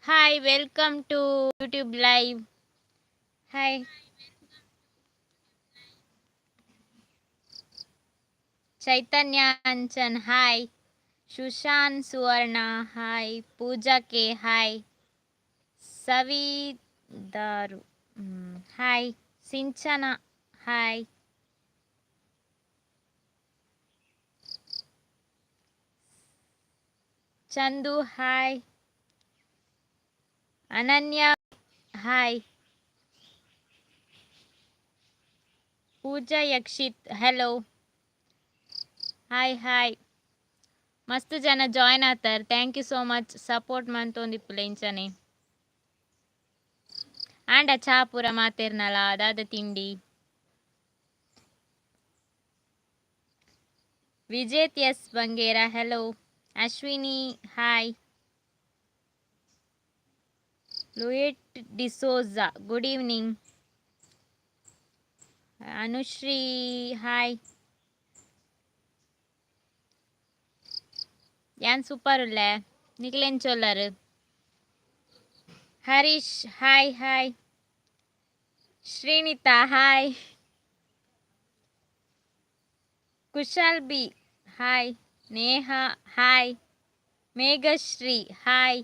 Hi, welcome to YouTube Live. Hi, Chaitanya Anchan. Hi, Shushan Suvarna. Hi, Pooja K. Hi, Savi Daru. Hi, Sinchana. Hi, Chandu. Hi, Ananya. Hi, Pooja Yakshit. Hello. Hi. ಮಸ್ತ್ ಜನ join ಆತಾರ. Thank you so much support ಮಂತೊಂದಿಪ್ಪುಲೆಂಚನೆ. ಆಂಡ ಚಾ ಪೂರ ಮಾತೇರ್ನಲ ಅದಾದ ತಿಂಡಿ. Vijeth S Bangera. Hello. Ashwini. Hi. ಲೂಯಿಟ್ D'Souza. Good evening. Anushree. Hi. ಯಾನ್ ಸೂಪರ್ ಉಲ್ಲೆ ನಿಕ್ಲೆನ್ ಚೊಲ್ಲರು. Harish. Hi. Shreenitha. Hi. Kushal B. Hi. Neha. Hi. Meghashree. Hi.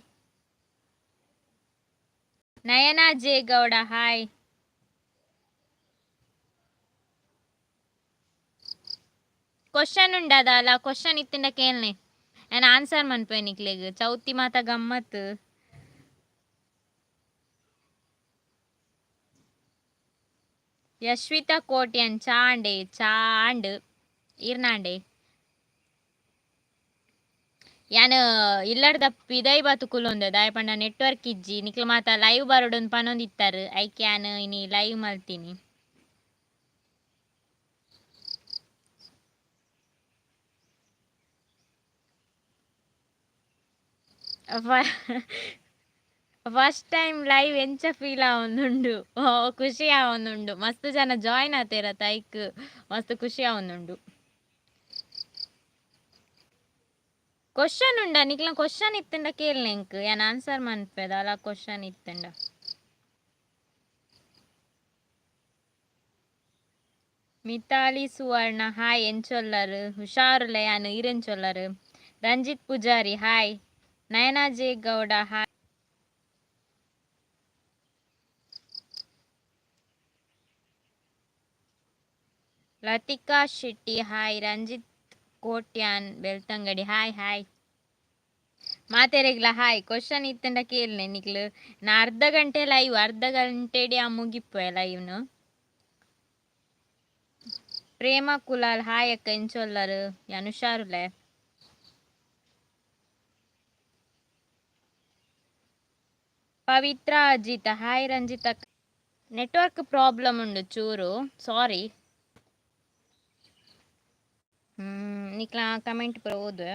Nayana J Gowda. Hi. Question ಉಂಡದಲ್ಲ, ಕ್ವಶನ್ ಇತ್ತಿಂದ ಕೇಳ್ನೆ ನಾನು ಆನ್ಸರ್ ಮನ್ಪೆ ನಿಕ್ಲೆಗ್ ಚೌತಿ ಮಾತ ಗಮ್ಮತ್. ಯಶ್ವಿತಾ ಕೋಟ್ಯನ್. ಚಾಂಡ್ ಇರ್ನಾಂಡೆ ಯಾನ್ ಇಲ್ಲಡ್ದ ಪಿದೈ ಬಾತು ಕುಲೊಂದ ದಾಯ ಪಂಡ ನೆಟ್ವರ್ಕ್ ಇಜ್ಜಿ ನಿಕ್ಲ ಮಾತ ಲೈವ್ ಬರೋಡೊಂದು ಪನೊಂದಿತ್ತಾರು ಐಕ್ ಯಾನ್ ಇನಿ ಲೈವ್ ಮಲ್ತೀನಿ. ಫಸ್ಟ್ ಟೈಮ್ ಲೈವ್ ಎಂಚ ಫೀಲ್ ಆವೊಂದುಂಡು. ಖುಷಿ ಆವೊಂದುಂಡು. ಮಸ್ತ್ ಜನ ಜಾಯ್ನ್ ಆತೇರ ತೈಕ್ ಮಸ್ತ್ ಖುಷಿ ಆವೊಂದುಂಡು. ಕ್ವಶನ್ ಉಂಡ ನಿಕ್ಲ ಕ್ವಶನ್ ಇತ್ತಂಡ ಕೇಳ್ನೆಂಕ್ ಯಾನ್ ಆನ್ಸರ್ ಮನ್ಪೆದ ಅಲ್ಲ ಕ್ವಶನ್ ಇತ್ತಂಡ. ಮಿತಾಲಿ ಸುವರ್ಣ. ಹಾಯ್ ಎಂಚೊಲ್ಲರು ಹುಷಾರುಲೆ ಯಾನ್ ಈರೆಂಚೊಲ್ಲರು. Ranjith Poojary. Hi. Nayana J Gowda. Hi. Latika Shetty. Hi. Ranjith Kotian Belthangady. Hi. ಮಾತೆರೆಗ್ಲ ಹಾಯ್. ಕ್ವಶನ್ ಇತ್ತಂಡ ಕೇಳ್ನೆ ನಿಕ್ಲು ನಾ ಅರ್ಧ ಗಂಟೆ ಲೈವ್ ಅರ್ಧ ಗಂಟೆಡಿ ಆ ಮುಗಿಪ್ಪೆ ಲೈವ್ನು. ಪ್ರೇಮ ಕುಲಾಲ್. ಹಾಯ್ ಅಕ್ಕ ಎಂಚೊಲ್ಲರು ಯಾನ್ ಹುಷಾರುಲೆ. ಪವಿತ್ರ ಅಜಿತ. ಹಾಯ್ ರಂಜಿತ. ನೆಟ್ವರ್ಕ್ ಪ್ರಾಬ್ಲಮ್ ಉಂಡು ಚೂರು, ಸಾರಿ. ನಿಕ್ಲ ಕಮೆಂಟ್ ಪೂರ ಓದು.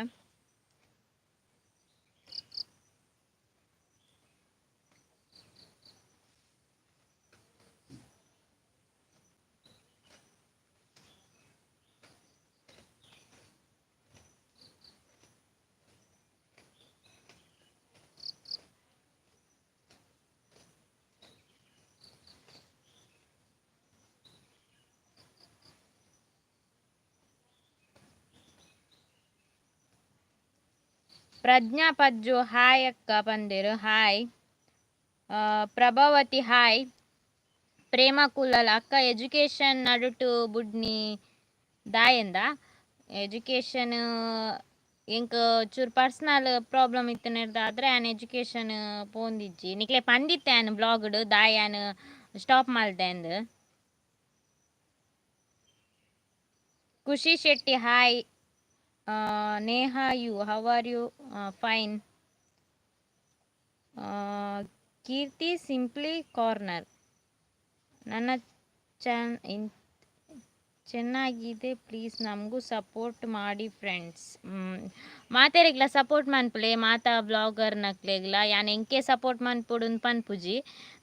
ಪ್ರಜ್ಞಾ ಪಜ್ಜು. ಹಾಯ್ ಅಕ್ಕ ಬಂದಿರು. ಹಾಯ್. ಪ್ರಭಾವತಿ. ಹಾಯ್. ಪ್ರೇಮ ಕುಲಾಲ್. ಅಕ್ಕ ಎಜುಕೇಶನ್ ನಡುಟು ಬುಡ್ನಿ ದಾಯಂದ ಎಜುಕೇಶನ್ ಎಂಕ್ ಚೂರು ಪರ್ಸನಲ್ ಪ್ರಾಬ್ಲಮ್ ಇತ್ತನೇರ್ದ ಆದ್ರೆ ಆನ್ ಎಜುಕೇಶನ್ ಪೋಂದಿಜ್ಜಿ ನಿಕ್ಲೆ ಪಂದಿತ್ತೆ ಆನ್ ಬ್ಲಾಗ್ಡ್ ದಾಯ ಆನ್ ಸ್ಟಾಪ್ ಮಲ್ದೆ ಅಂದ್. Khushi Shetty. Hi. Neha you how are you. Fine. Keerthi simply corner. ನನ್ನ ಚೆನ್ನಾಗಿದೆ ಪ್ಲೀಸ್ ನಮಗೂ ಸಪೋರ್ಟ್ ಮಾಡಿ ಫ್ರೆಂಡ್ಸ್. ಮಾತೆರೆಗ್ಲ ಸಪೋರ್ಟ್ ಮನ್ಪುಲೆ ಮಾತಾ ಬ್ಲಾಗರ್ ನಕ್ಲೆಗ್ಲ ಯಾನ್ ಎಂಕೆ ಸಪೋರ್ಟ್ ಮನ್ಪುಡುನ್ ಪನ್ಪುಜಿ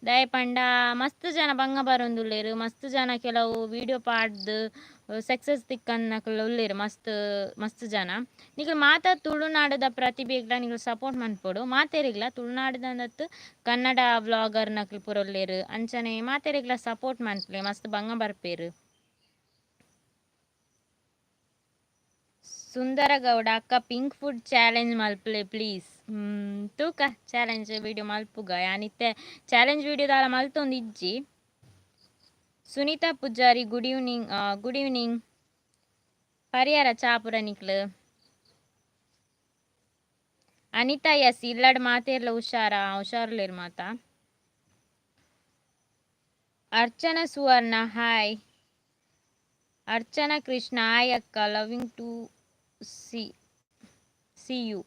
ದಯ ಪಂಡ ಮಸ್ತ್ ಜನ ಬಂಗ ಬರೊಂದುಲ್ಲೆರ್. ಮಸ್ತ್ ಜನ ಕೆಲವು ವಿಡಿಯೋ ಪಾಡ್ದು ಸಕ್ಸಸ್ ತಿಕ್ಕನ್ನಕಲ್ಲ ಉಳ್ಳೇರು ಮಸ್ತ್ ಮಸ್ತ್ ಜನ ನಿಖಲ್ ಮಾತಾ ತುಳುನಾಡದ ಪ್ರತಿಭೆಗಳ ನಿಖಲ್ ಸಪೋರ್ಟ್ ಮನ್ಪೊಡು ಮಾತೇರಿಗ್ಲ ತುಳುನಾಡದಂದತ್ತು ಕನ್ನಡ ವ್ಲಾಗರ್ ನಕಲ್ ಪೂರ ಉಳ್ಳೇರು ಅಂಚನೆ ಮಾತೇರಿಗ್ಲ ಸಪೋರ್ಟ್ ಮನ್ಪಲೆ ಮಸ್ತ್ ಬಂಗ ಬರ್ಪೇರು. ಸುಂದರ ಗೌಡ ಅಕ್ಕ ಪಿಂಕ್ ಫುಡ್ ಚಾಲೆಂಜ್ ಮಲ್ಪಲೆ ಪ್ಲೀಸ್. ತೂಕ ಚಾಲೆಂಜ್ ವಿಡಿಯೋ ಮಲ್ಪುಗ ಯಾನಿತ್ತೆ ಚಾಲೆಂಜ್ ವಿಡಿಯೋದಾಲ ಮಲ್ತೊಂದು ಇಜ್ಜಿ. Sunitha Poojary good evening good evening ಪರಿಹಾರ ಚಾಪುರ ನಿಕ್ಲು. ಅನಿತಾ ಎಸ್ ಇಲ್ಲಡ್ ಮಾತೇರ್ಲ ಹುಷಾರ್ಲೇರು ಮಾತಾ. ಅರ್ಚನಾ ಸುವರ್ಣ ಹಾಯ್. ಅರ್ಚನಾ ಕೃಷ್ಣ ಹಾಯ್ ಅಕ್ಕ loving to see you.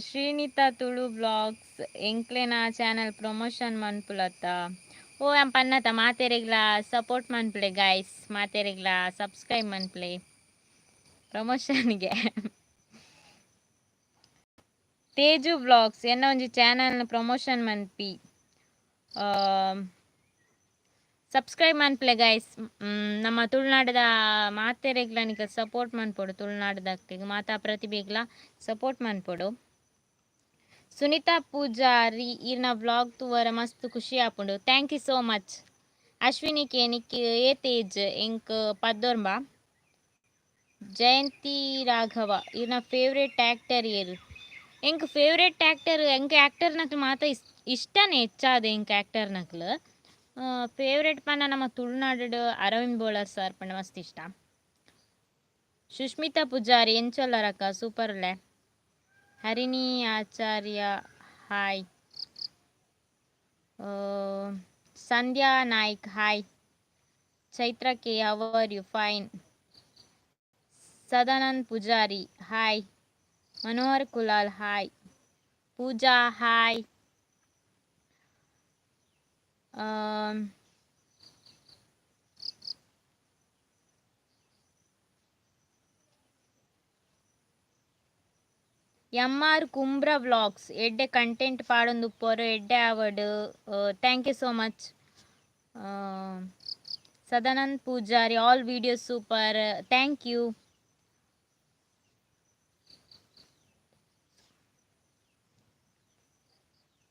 Shreenitha Tulu blogs ಎಂಕ್ಲೆನ ಚಾನಲ್ ಪ್ರಮೋಷನ್ ಮನ್ಪುಲತ್ತ. ಓ ಎಂ ಪನ್ನತ ಮಾತೆರೆಗ್ಲ ಸಪೋರ್ಟ್ ಮನ್ಪುಲೆ ಗೈಸ್ ಮಾತೆರೆಗ್ಲ ಸಬ್ಸ್ಕ್ರೈಬ್ ಮನ್ಪುಲೆ ಪ್ರಮೋಷನ್ಗೆ. ತೇಜು ಬ್ಲಾಗ್ಸ್ ಎನ್ನ ಒಂಜಿ ಚಾನಲ್ನ ಪ್ರಮೋಷನ್ ಮನ್ಪಿ ಸಬ್ಸ್ಕ್ರೈಬ್ ಮನ್ಪುಲೆ ಗೈಸ್. ನಮ್ಮ ತುಳುನಾಡದ ಮಾತೆರೆಗ್ಲನಿಗೆ ಸಪೋರ್ಟ್ ಮನ್ಪೊಡು ತುಳುನಾಡದಕ್ಕೆ ಮಾತಾ ಪ್ರತಿಭೆಗ್ಲ ಸಪೋರ್ಟ್ ಮನ್ಪೊಡು. ಸುನೀತಾ ಪೂಜಾರಿ ಇರ್ನ ವ್ಲಾಗ್ ತೂವರ ಮಸ್ತ್ ಖುಷಿ ಆಪುಂಡು thank you so much. Ashwini ಕೇನಿಕ್ ಏ ತೇಜ್ ಎಂಕ್ ಪದ್ದೊರ್ಬ. ಜಯಂತಿ ರಾಘವ ಇರ್ನ ಫೇವ್ರೇಟ್ ಆ್ಯಕ್ಟರ್ ಏರು ಎಂಕ್ ಫೇವ್ರೇಟ್ ಆ್ಯಕ್ಟರ್ ಎಂಕ್ ಆ್ಯಕ್ಟರ್ ನಕ್ಲು ಮಾತ ಇಷ್ಟನೇ ಹೆಚ್ಚಾದ ಎಂಕ್ ಆ್ಯಕ್ಟರ್ ನಕ್ಲು ಫೇವ್ರೇಟ್ ಪನ್ನ ನಮ್ಮ ತುಳುನಾಡು ಅರವಿಂದ್ ಬೋಳರ್ ಸರ್ ಪಂಡ ಮಸ್ತ್ ಇಷ್ಟ. ಸುಷ್ಮಿತಾ ಪೂಜಾರಿ ಎಂಚೊಲ್ಲರಕ್ಕ ಸೂಪರ್ಲೆ. Harini Acharya hi. Sandhya Naik hi. Chaitra K how are you fine. Sadanand Poojary hi. Manohar Kulal hi. Pooja hi. M R Kumbra vlogs ಎಡ್ಡೆ ಕಂಟೆಂಟ್ ಪಾಡೊಂದು ಪೊರು ಎಡ್ಡೆ ಆವಡ್ thank you so much. Sadanand Poojary all videos super thank you.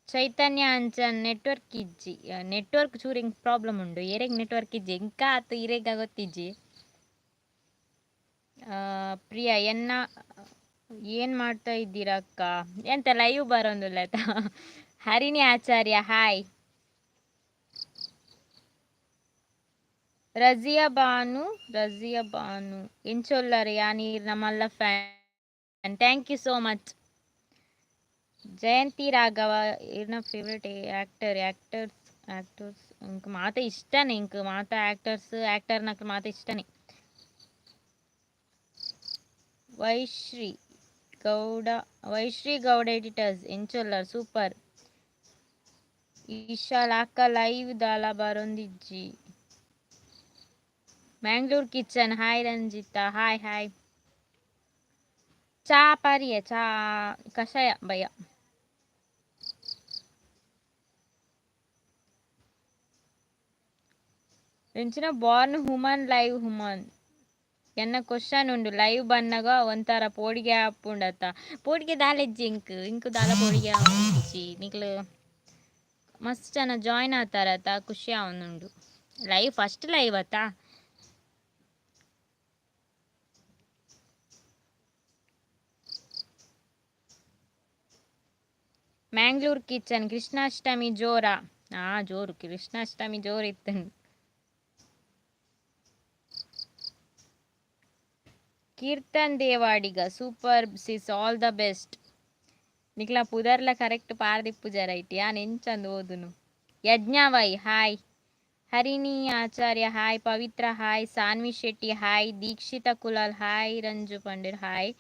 Chaitanya Anchan network ಇಜ್ಜಿ ನೆಟ್ವರ್ಕ್ ಚೂರು ಹಿಂಗೆ ಪ್ರಾಬ್ಲಮ್ ಉಂಡು ಏರೆಗ್ ನೆಟ್ವರ್ಕ್ ಇಜ್ಜಿ ಎಂಕ ಆತು ಇರೆಗ ಗೊತ್ತಿಜ್ಜಿ. ಪ್ರಿಯಾ ಎನ್ನ ಏನು ಮಾಡ್ತಾ ಇದ್ದೀರಾ ಅಕ್ಕ ಎಂತ ಲೈವ್ ಬರೋಂದಿಲ್ಲ ಆಯ್ತಾ. ಹರಿಣಿ ಆಚಾರ್ಯ ಹಾಯ್. ರಜಿಯಾ ಬಾನು ಎಂಚೊಲ್ಲರು ಯಾನೀರ್ ನಮ್ಮಲ್ಲ fan thank you so much. Jayanthi Raghava ಇರ್ನ ಫೇವ್ರೇಟ್ ಆ್ಯಕ್ಟರ್ಸ್ ಇಂಕ್ ಮಾತ ಇಷ್ಟನೇ ಇಂಕ್ ಮಾತ ಆ್ಯಕ್ಟರ್ ನಕ್ಲು ಮಾತ ಇಷ್ಟನೇ. ವೈಶ್ರೀ ಗೌಡ ಎಡಿಟರ್ಸ್ ಎಂಚೊಲ್ಲರ್ ಸೂಪರ್. ಇಶಾಲ್ ಅಕ್ಕ ಲೈವ್ ದಾಲ ಬರೊಂದಿಜ್ಜಿ. Mangalore kitchen hi. Ranjitha hi hi. ಚಾ ಪಾರಿಯ ಚಾ ಕಷಾಯ ಭಯ. ಎಂಚಿನ ಬಾರ್ನ್ ಹುಮನ್ ಲೈವ್ ಹುಮನ್ ಎನ್ನ ಕ್ವಶನ್ ಉಂಡು ಲೈವ್ ಬನ್ನಗ ಒಂಥರ ಪೋಡಿಗೆ ಆಪುಂಡತ್ತ ಪೋಡಿಗೆ ದಾಲೆಜ್ಜಿ ಇಂಕು ದಾಲ ಪೋಡಿಗೆ ಆವೊಂದಿಜ್ಜಿ ನಿಕ್ಲು ಮಸ್ತ್ ಜನ ಜಾಯ್ನ್ ಆತಾರತ್ತ ಖುಷಿ ಆವೊಂದುಂಡು. ಲೈವ್ ಫಸ್ಟ್ ಲೈವ್ ಅತ್ತ. ಮ್ಯಾಂಗ್ಳೂರ್ ಕಿಚನ್ ಕೃಷ್ಣಾಷ್ಟಮಿ ಜೋರ ಜೋರು ಕೃಷ್ಣಾಷ್ಟಮಿ ಜೋರು ಇತ್ತು. Keerthan Devadiga super sis all the best. ನಿಕ್ಲ ಪುದರ್ಲ ಕರೆಕ್ಟ್ ಪಾರ್ದಿಪ್ಪು ರೈಟ್ ಯಾನ್ ಎಂಚಂದು ಓದುನು. ಯಜ್ಞವೈ hi. Harini Acharya hi. Pavithra hi. Sanvi Shetty hi. Dikshitha Kulal hi. Ranju ಪಂಡಿರ್ hi.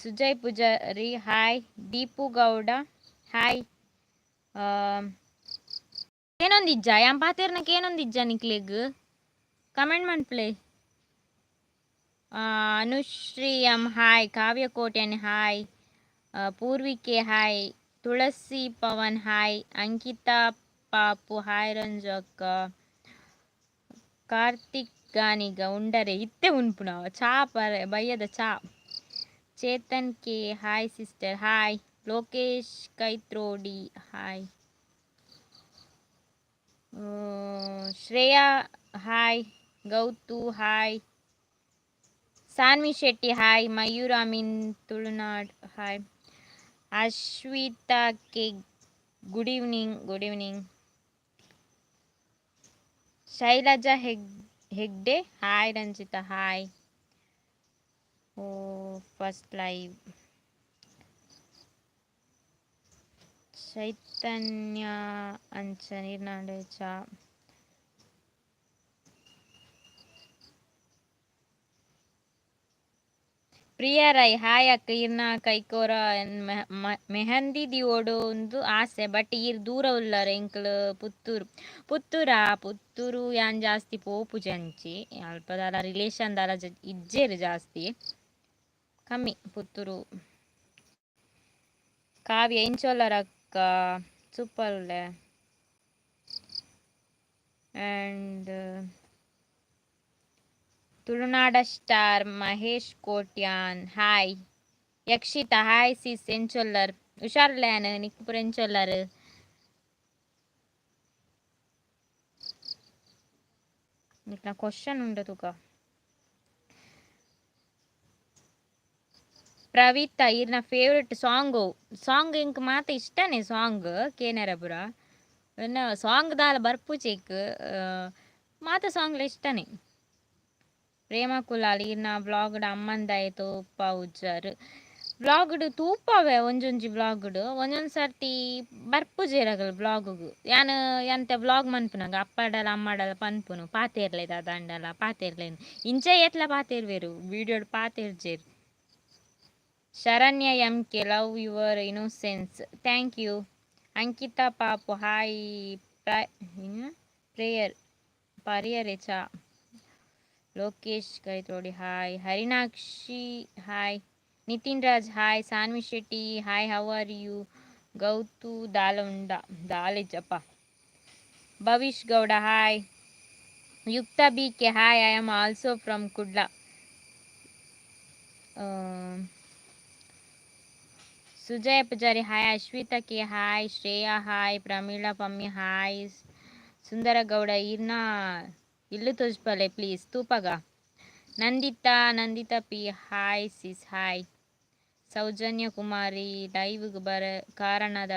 Sujay Poojary hi. Deepu Gowda hi. ಏನೊಂದಿಜ್ಜ ಯಾನ್ ಪಾತೆರ್ನಕ್ಕೆ ಏನೊಂದಿಜ್ಜ ನಿಕ್ಲೆಗ್ ಕಮೆಂಟ್ ಮನ್ಪ್ಲೆ. Anushree M hi. Kavya Kotian hi. Poorvike hi. Tulasi Pavan hi. Ankitha Papu hi Ranju ಅಕ್ಕ. ಕಾರ್ತಿಕ್ ಗಾನಿಗ ಉಂಡರೆ ಇತ್ತೆ ಉನ್ಪುನವ ಚಾ ಪರ ಬಯ್ಯದ ಚಾ. Chethan K hi sister hi. Lokesh Kaithrodi hi. Shreya hi. Gowthu hi. Sanvi Shetty hi. Mayur Amin Tulunad hi. Ashwitha K good evening good evening. Shailaja Hegde hi. Ranjitha hi. Oh first live. Chaitanya ಅಂಚ ನೀರ್ನಾಡೆ ಚಾ. ಪ್ರಿಯಾ ರೈ ಹಾಯ್ ಅಕ್ಕ. ಇರ್ನ ಕೈಕೋರ ಮೆಹಂದಿ ದಿಯೋಡು ಒಂದು ಆಸೆ ಬಟ್ ಈರ್ ದೂರ ಉಳ್ಳಾರ ಎಂಕ್ಲು ಪುತ್ತೂರು ಯಾನ್ ಜಾಸ್ತಿ ಪೋಪು ಜಂಚಿ ಅಲ್ಪದಾಲ ರಿಲೇಷನ್ ದಾಲ ಇಜ್ಜೇರು ಜಾಸ್ತಿ ಕಮ್ಮಿ ಪುತ್ತೂರು. ಕಾವ್ಯ ಇಂಚೋಲ್ಲರಕ್ಕ ಸೂಪರ್ ಉಳ್ಳೆ. ಆ್ಯಂಡ್ ತುಳುನಾಡ star Mahesh Kotian hi. Yakshitha hi sis ಎಂಚೊಲ್ಲರ್ ಹುಷಾರ್ಲೇನ್ ನಿಕ್ಪುರ ಎಂಚೊಲ್ಲರ್. ನಿಕ್ನ ಕ್ವಶನ್ ಉಂಡು ತುಕ. ಪ್ರವೀತಾ ಇರ್ನ ಫೇವ್ರೆಟ್ ಸಾಂಗ್ ಇಂಕ್ ಮಾತ ಇಷ್ಟನೇ ಸಾಂಗ್ ಕೇನರಪುರ ಸಾಂಗ್ ದಾಲ ಬರ್ಪುಚೆಕ್ ಮಾತ ಸಾಂಗ್ಲ ಇಷ್ಟನೇ. ಪ್ರೇಮ ಕುಲಾಲ್ ಇರ್ನ ಬ್ಲಾಗ್ಡ್ ಅಮ್ಮಂದಾಯ ತೋಪ ಉಜ್ಜರ್ ಬ್ಲಾಗ್ಡ್ ತೂಪವೆ ಒಂಜೊಂಜಿ ಬ್ಲಾಗ್ಡ್ ಒಂದೊಂದು ಸರ್ತಿ ಬರ್ಪುಜೇರಗಲ್ ಬ್ಲಾಗ್ಗು ಯಾನ್ ಎಂತ ಬ್ಲಾಗ್ ಮನ್ಪುನಗ ಅಪ್ಪಡಲ ಅಮ್ಮಡಲ ಪನ್ಪುನು ಪಾತೇರ್ಲೆ ದಾದಂಡಲ ಪಾತೇರ್ಲೇನು ಇಂಚ ಎತ್ಲ ಪಾತೇರ್ವೇರು ವಿಡಿಯೋಡ್ ಪಾತೇರ್ಜೇರು. Sharanya M K love your innocence thank you. Ankitha Papu hi. Prayer ಪರಿಯರೆ ಚಾ. Lokesh Kaithodi hi. Harinakshi hi. Nithin Raj hi. Sanvi Shetty hi. How are you. Gowthu ದಾಲುಂಡ ದಾಲೆಜಪ್ಪ. Bhavish Gowda hi. Yuktha B K hi. I am also from Kudla. Sujaya Poojary hi. Ashwitha K hi. Shreya hi. Pramila Pammi hi. Sundara Gowda ಇರ್ನ ಇಲ್ಲು ತೋಜ್ಪಲೆ ಪ್ಲೀಸ್ ತೂಪಗ. Nandita P hi sis hi. Soujanya Kumari live ಬರ ಕಾರಣದ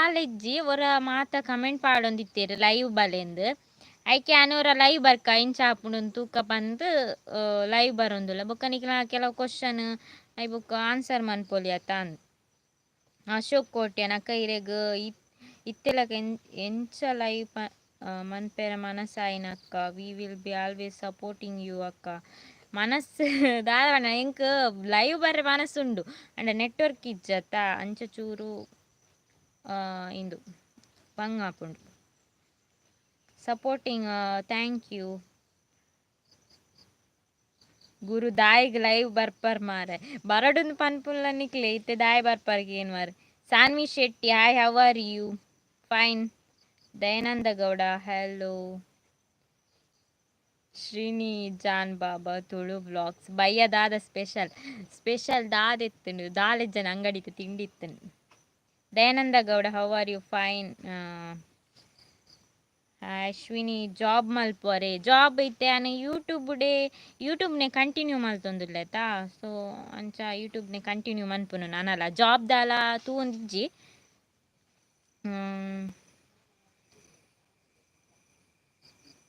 ಆಲೆಜ್ಜಿ ಒರ ಮಾತ ಕಮೆಂಟ್ ಪಾಡೊಂದಿತ್ತೇರು ಲೈವ್ ಬಲೆಂದು ಐಕೆ ಅನೋರ ಲೈವ್ ಬರ್ಕ ಇಂಚಾಪುಂಡು ತೂಕ ಬಂದು ಲೈವ್ ಬರೊಂದುಲ್ಲ ಬೊಕ್ಕ ನಿಕ್ಲ ಕೆಲವು ಕ್ವಶನ್ ಐ ಬುಕ್ ಆನ್ಸರ್ ಮನ್ಪೊಲಿ ಅತ್ತ. ಅಶೋಕ್ ಕೋಟ್ಯಾನ್ ಅಕ್ಕ ಇರೆಗ್ ಇತ್ತೆಲಕ ಎಂಚ ಲೈವ್ ಮನ್ಪೆರ ಮನಸ್ಸಾಯಿನ ಅಕ್ಕ. We will be always supporting you ಅಕ್ಕ. ಮನಸ್ಸು ದಾದವನ ಎಂಕ್ ಲೈವ್ ಬರ್ರೆ ಮನಸ್ಸುಂಡು ಅಂಡ ನೆಟ್ವರ್ಕ್ ಇಜ್ಜತ್ತ ಅಂಚ ಚೂರು ಇಂದು ಬಂಗಾಪುಂಡು ಸಪೋರ್ಟಿಂಗ್ ಥ್ಯಾಂಕ್ ಯು. ಗುರು ದಾಯಿಗ್ ಲೈವ್ ಬರ್ಪರ್ ಮಾರೆ ಬರಡುಂದು ಪನ್ಪುಲ್ಲ ನಿಕ್ಲೆ ಇತ್ತೆ ದಾಯ್ ಬರ್ಪರ್ಗೆ ಏನು ಮಾರೆ. Sanvi Shetty hi. How are you. Fine. Dayananda Gowda hello. Shreeni John Baba Tulu blogs ಬಯ್ಯ ದಾದ ಸ್ಪೆಷಲ್ ದಾದ ಎತ್ತುಂಡು ದಾಲೆಜ್ಜನ ಅಂಗಡಿತ ತಿಂಡಿ ಇತ್ತುಂಡು. Dayananda Gowda how are you. Fine. Ashwini job ಮಲ್ಪೊರೆ ಜಾಬ್ ಇತ್ತೆ ಅನ್ನ ಯೂಟ್ಯೂಬ್ನೆ ಕಂಟಿನ್ಯೂ ಮಲ್ತೊಂದುಲ್ಲೆತಾ ಸೊ ಅಂಚ ಯೂಟ್ಯೂಬ್ನೆ ಕಂಟಿನ್ಯೂ ಮನ್ಪುನು ನಾನಲ್ಲ ಜಾಬ್ ದಾಲ ತೂವೊಂದಿಜ್ಜಿ.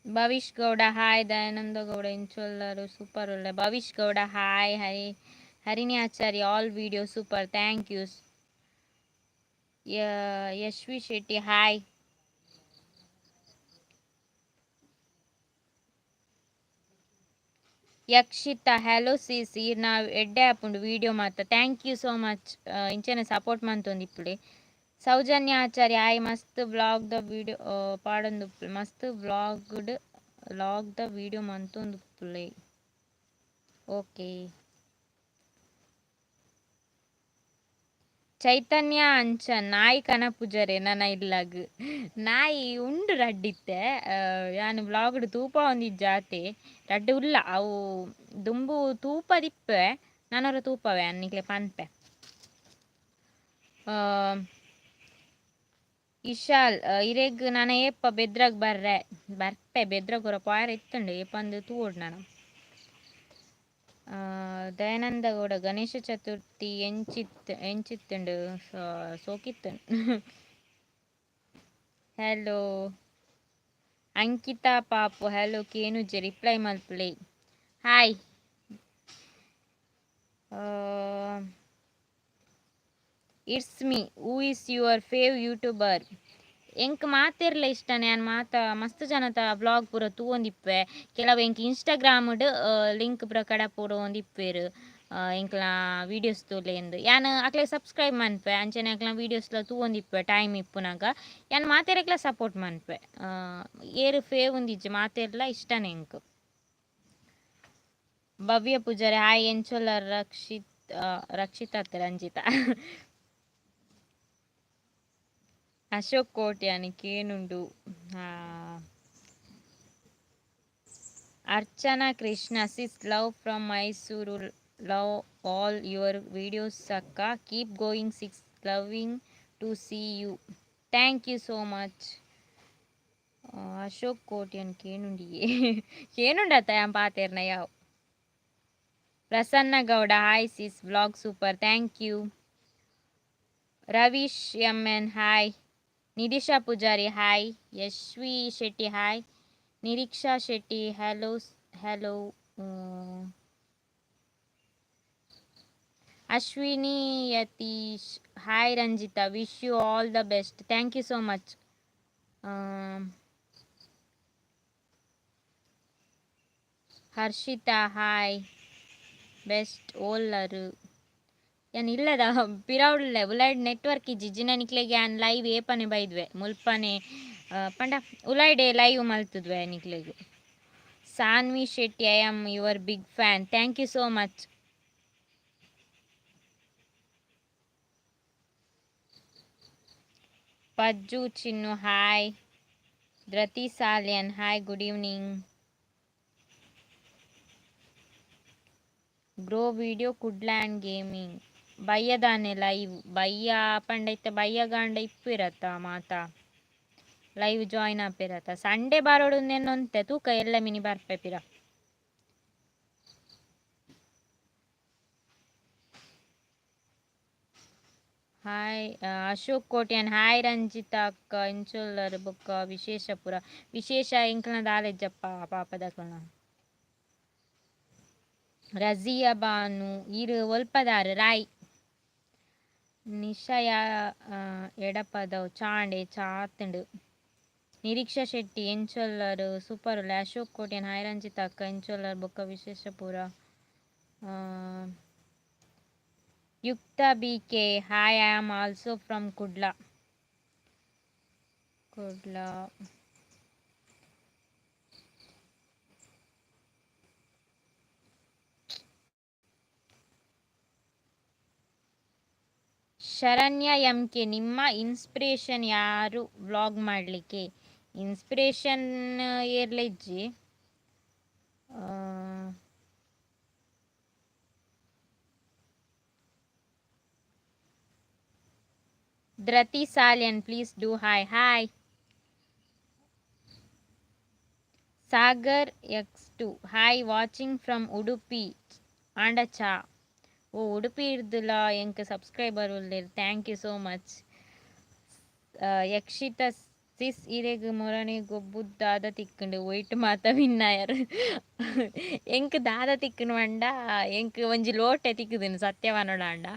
ಭವಿಷ್ ಗೌಡ ಹಾಯ್. ದಯಾನಂದ ಗೌಡ ಇಂಚೊಲ್ಲರು ಸೂಪರ್ ಒಳ್ಳೆ. Bhavish Gowda hi. Harini Acharya all video super thank you. Yashvi Shetty hi. Yakshitha hello sis ಇರ್ನ ಎಡ್ಡೆ ಆಪುಂಡು ವಿಡಿಯೋ ಮಾತ ಥ್ಯಾಂಕ್ ಯು ಸೋ ಮಚ್ ಇಂಚನೆ ಸಪೋರ್ಟ್ ಮಂತೊಂದಿಪ್ಪುಡೆ. ಸೌಜನ್ಯ ಆಚಾರ್ಯ ಹಾಯ್. ಮಸ್ತ್ ಬ್ಲಾಗ್ ದ ವಿಡಿಯೋ ಪಾಡೊಂದು ಮಸ್ತ್ ಲಾಗ್ ದ ವಿಡಿಯೋ ಮಂತೊಂದುಪ್ಪುಲೆ ಓಕೆ. ಚೈತನ್ಯ ಅಂಚ ನಾಯಿ ಕನಪುಜರೆ ನನ್ನ ಇಲ್ಲಾಗ್ ನಾಯಿ ಉಂಡು ರಡ್ಡಿತ್ತೆ ಯಾನು ವ್ಲಾಗ್ಡ್ ತೂಪ ಒಂದಿಜ್ಜಾತೆ ರಡ್ಡು ಉಲ್ಲ ಅವು ದುಂಬು ತೂಪದಿಪ್ಪೆ ನಾನೊರ ತೂಪವೆ ಅನ್ನಿಕ್ಲೆ ಪನ್ಪೆ ಇಶಾಲ್ ಇರೆಗ್ ನಾನ ಏಪ ಬೆದ್ರಗ್ ಬರ್ಪೆ ಬೆದ್ರಗ್ ಹೊರ ಪಾಯರ ಇತ್ತಂಡು ಏಪಂದು ತೂವೋಡು ನಾನು ದಯಾನಂದ ಗೌಡ ಗಣೇಶ ಚತುರ್ಥಿ ಎಂಚಿತ್ತಂಡು ಸೋಕಿತ್ತಂಡು ಹಲೋ ಅಂಕಿತಾ ಪಾಪು ಹಲೋ ಕೇನುಜೆ ರಿಪ್ಲೈ ಮಲ್ಪಲೆ hi it's me who is your fav YouTuber ಎಂಕ್ ಮಾತಿರ್ಲ ಇಷ್ಟ ನಾನು ಮಸ್ತ್ ಜನತ ಬ್ಲಾಗ್ ಪೂರ ತೂವೊಂದಿಪ್ಪೆ ಕೆಲವು ಎಂಕ್ ಇನ್ಸ್ಟಾಗ್ರಾಮ್ಡ್ ಲಿಂಕ್ ಪೂರ ಕಡ ಪೂರ ಒಂದಿಪ್ಪೇರು ಎಂಕ್ಲ ವೀಡಿಯೋಸ್ ತೂಲೆಂದು ಯಾನು ಅಕ್ಲೆ ಸಬ್ಸ್ಕ್ರೈಬ್ ಮನ್ಪೆ ಅಂಚನೆ ಅಕ್ಲ ವೀಡಿಯೋಸ್ಲ ತೂವೊಂದಿಪ್ಪೆ ಟೈಮ್ ಇಪ್ಪುನಾಗ ಯಾನು ಮಾತೆರೆಗ್ಲ ಸಪೋರ್ಟ್ ಮನ್ಪೆ ಏರು ಫೇವ್ ಒಂದಿಜ್ಜೆ ಮಾತೆರ್ಲ ಇಷ್ಟನೇ ಎಂಕ್ ಭವ್ಯ ಪೂಜಾರಿ ಹಾಯ್ ಎಂಚೊಲ್ಲ ರಕ್ಷಿತ ರಂಜಿತ ಅಶೋಕ್ ಕೋಟ್ಯಾನಿಕ್ ಏನುಂಡು Archana Krishna sis love from Mysuru love all your videos ಅಕ್ಕ keep going six loving to see you thank you so much Ashok ಕೋಟ್ಯಾನಿಕ್ ಏನುಂಡಿಯೇ ಏನುಂಡತ್ತ ಯಾನ್ ಪಾತೆರ್ನ ಯಾವ Prasanna Gowda hi sis vlog super thank you Ravish N hi Nidhisha Poojary hi Yashvi Shetty hi Nireeksha Shetty hello Ashwini Yathish hi Ranjitha wish you all the best thank you so much Harshitha hi best ಓಲ್ಲರು ಯಾನ್ ಇಲ್ಲದ ಪಿರವುಡ್ಲೆ ಉಲೈಡ್ network ಇಜ್ಜಿ ಜಿನ ನಿಕ್ಲೆಗೆ ಯಾನ್ ಲೈವ್ ಏಪನೆ ಬೈದ್ವೆ ಮುಲ್ಪನೆ ಪಂಡ ಉಲೈಡೆ ಲೈವ್ ಮಲ್ತದ್ವೆ ನಿಕ್ಲೆಗೆ Sanvi Shetty I am your big fan thank you so much Pajju Chinnu hi Dhruthi Salian hi good evening grow video Kudland gaming ಬಯ್ಯದಾನೆ ಲೈವ್ ಬಯ್ಯ ಪಂಡೈತೆ ಬಯ್ಯ ಗಾಂಡ ಇಪ್ಪಿರತ್ತ ಮಾತಾ ಲೈವ್ ಜಾಯಿನ್ ಆಪಿರತ್ತ ಸಂಡೇ ಬಾರೋಡು ನೆನ್ನೊಂತೆ ತೂಕ ಎಲ್ಲ ಮಿನಿ ಬರ್ಪೆ ಪಿರ ಹಾಯ್ ಅಶೋಕ್ ಕೋಟ್ಯಾನ್ ಹಾಯ್ ರಂಜಿತಾ ಅಕ್ಕ ಇಂಚೊಲ್ಲರ್ ಬೊಕ್ಕ ವಿಶೇಷಪುರ ವಿಶೇಷ ಎಂಕ್ಲನದ ಆಲೆಜ್ಜಪ್ಪ ಪಾಪದಕಲ್ನ ರಜಿಯಾ ಬಾನು ಇರು ಒಲ್ಪದಾರ ರಾಯ್ ನಿಶಯ ಎಡಪದವ್ ಚಾಂಡೆ ಚಾತಂಡು ನಿರೀಕ್ಷಾ ಶೆಟ್ಟಿ ಎಂಚೊಲ್ಲರು ಸೂಪರ್ ಅಶೋಕ್ ಕೋಟ್ಯಾನ್ ಹಾಯ್ ರಂಜಿತಾ ಅಕ್ಕ ಎಂಚೊಲ್ಲರ್ ಬೊಕ್ಕ ವಿಶೇಷಪುರ Yuktha B K hi I am also from Kudla Sharanya ಎಂಕೆ ನಿಮ್ಮ ಇನ್ಸ್ಪಿರೇಷನ್ ಯಾರು ವ್ಲಾಗ್ ಮಾಡಲಿಕ್ಕೆ ಇನ್ಸ್ಪಿರೇಷನ್ ಏರ್ಲೆಜ್ಜಿ Dhruthi Salian please do hi hi Sagar X2 hi watching from Udupi ಆಂಡಚಾ ಓ ಉಡುಪಿ ಇರ್ದುಲ ಎಂಕ್ ಸಬ್ಸ್ಕ್ರೈಬರ್ ಉಳ್ಳೇರು thank you so much Yakshitha sis ಇರೆಗ್ ಮೊರನೆ ಗೊಬ್ಬು ದಾದ ತಿಕ್ಕಂಡು ಒಯ್ಟ್ ಮಾತ ವಿನ್ನಾಯರ್ ಎಂಕ್ ದಾದ ತಿಕ್ಕನು ಅಂಡ ಎಂಕ್ ಒಂಜಿ ಲೋಟೆ ತಿಕ್ಕುದಿನ ಸತ್ಯವನೋಡ ಅಂಡ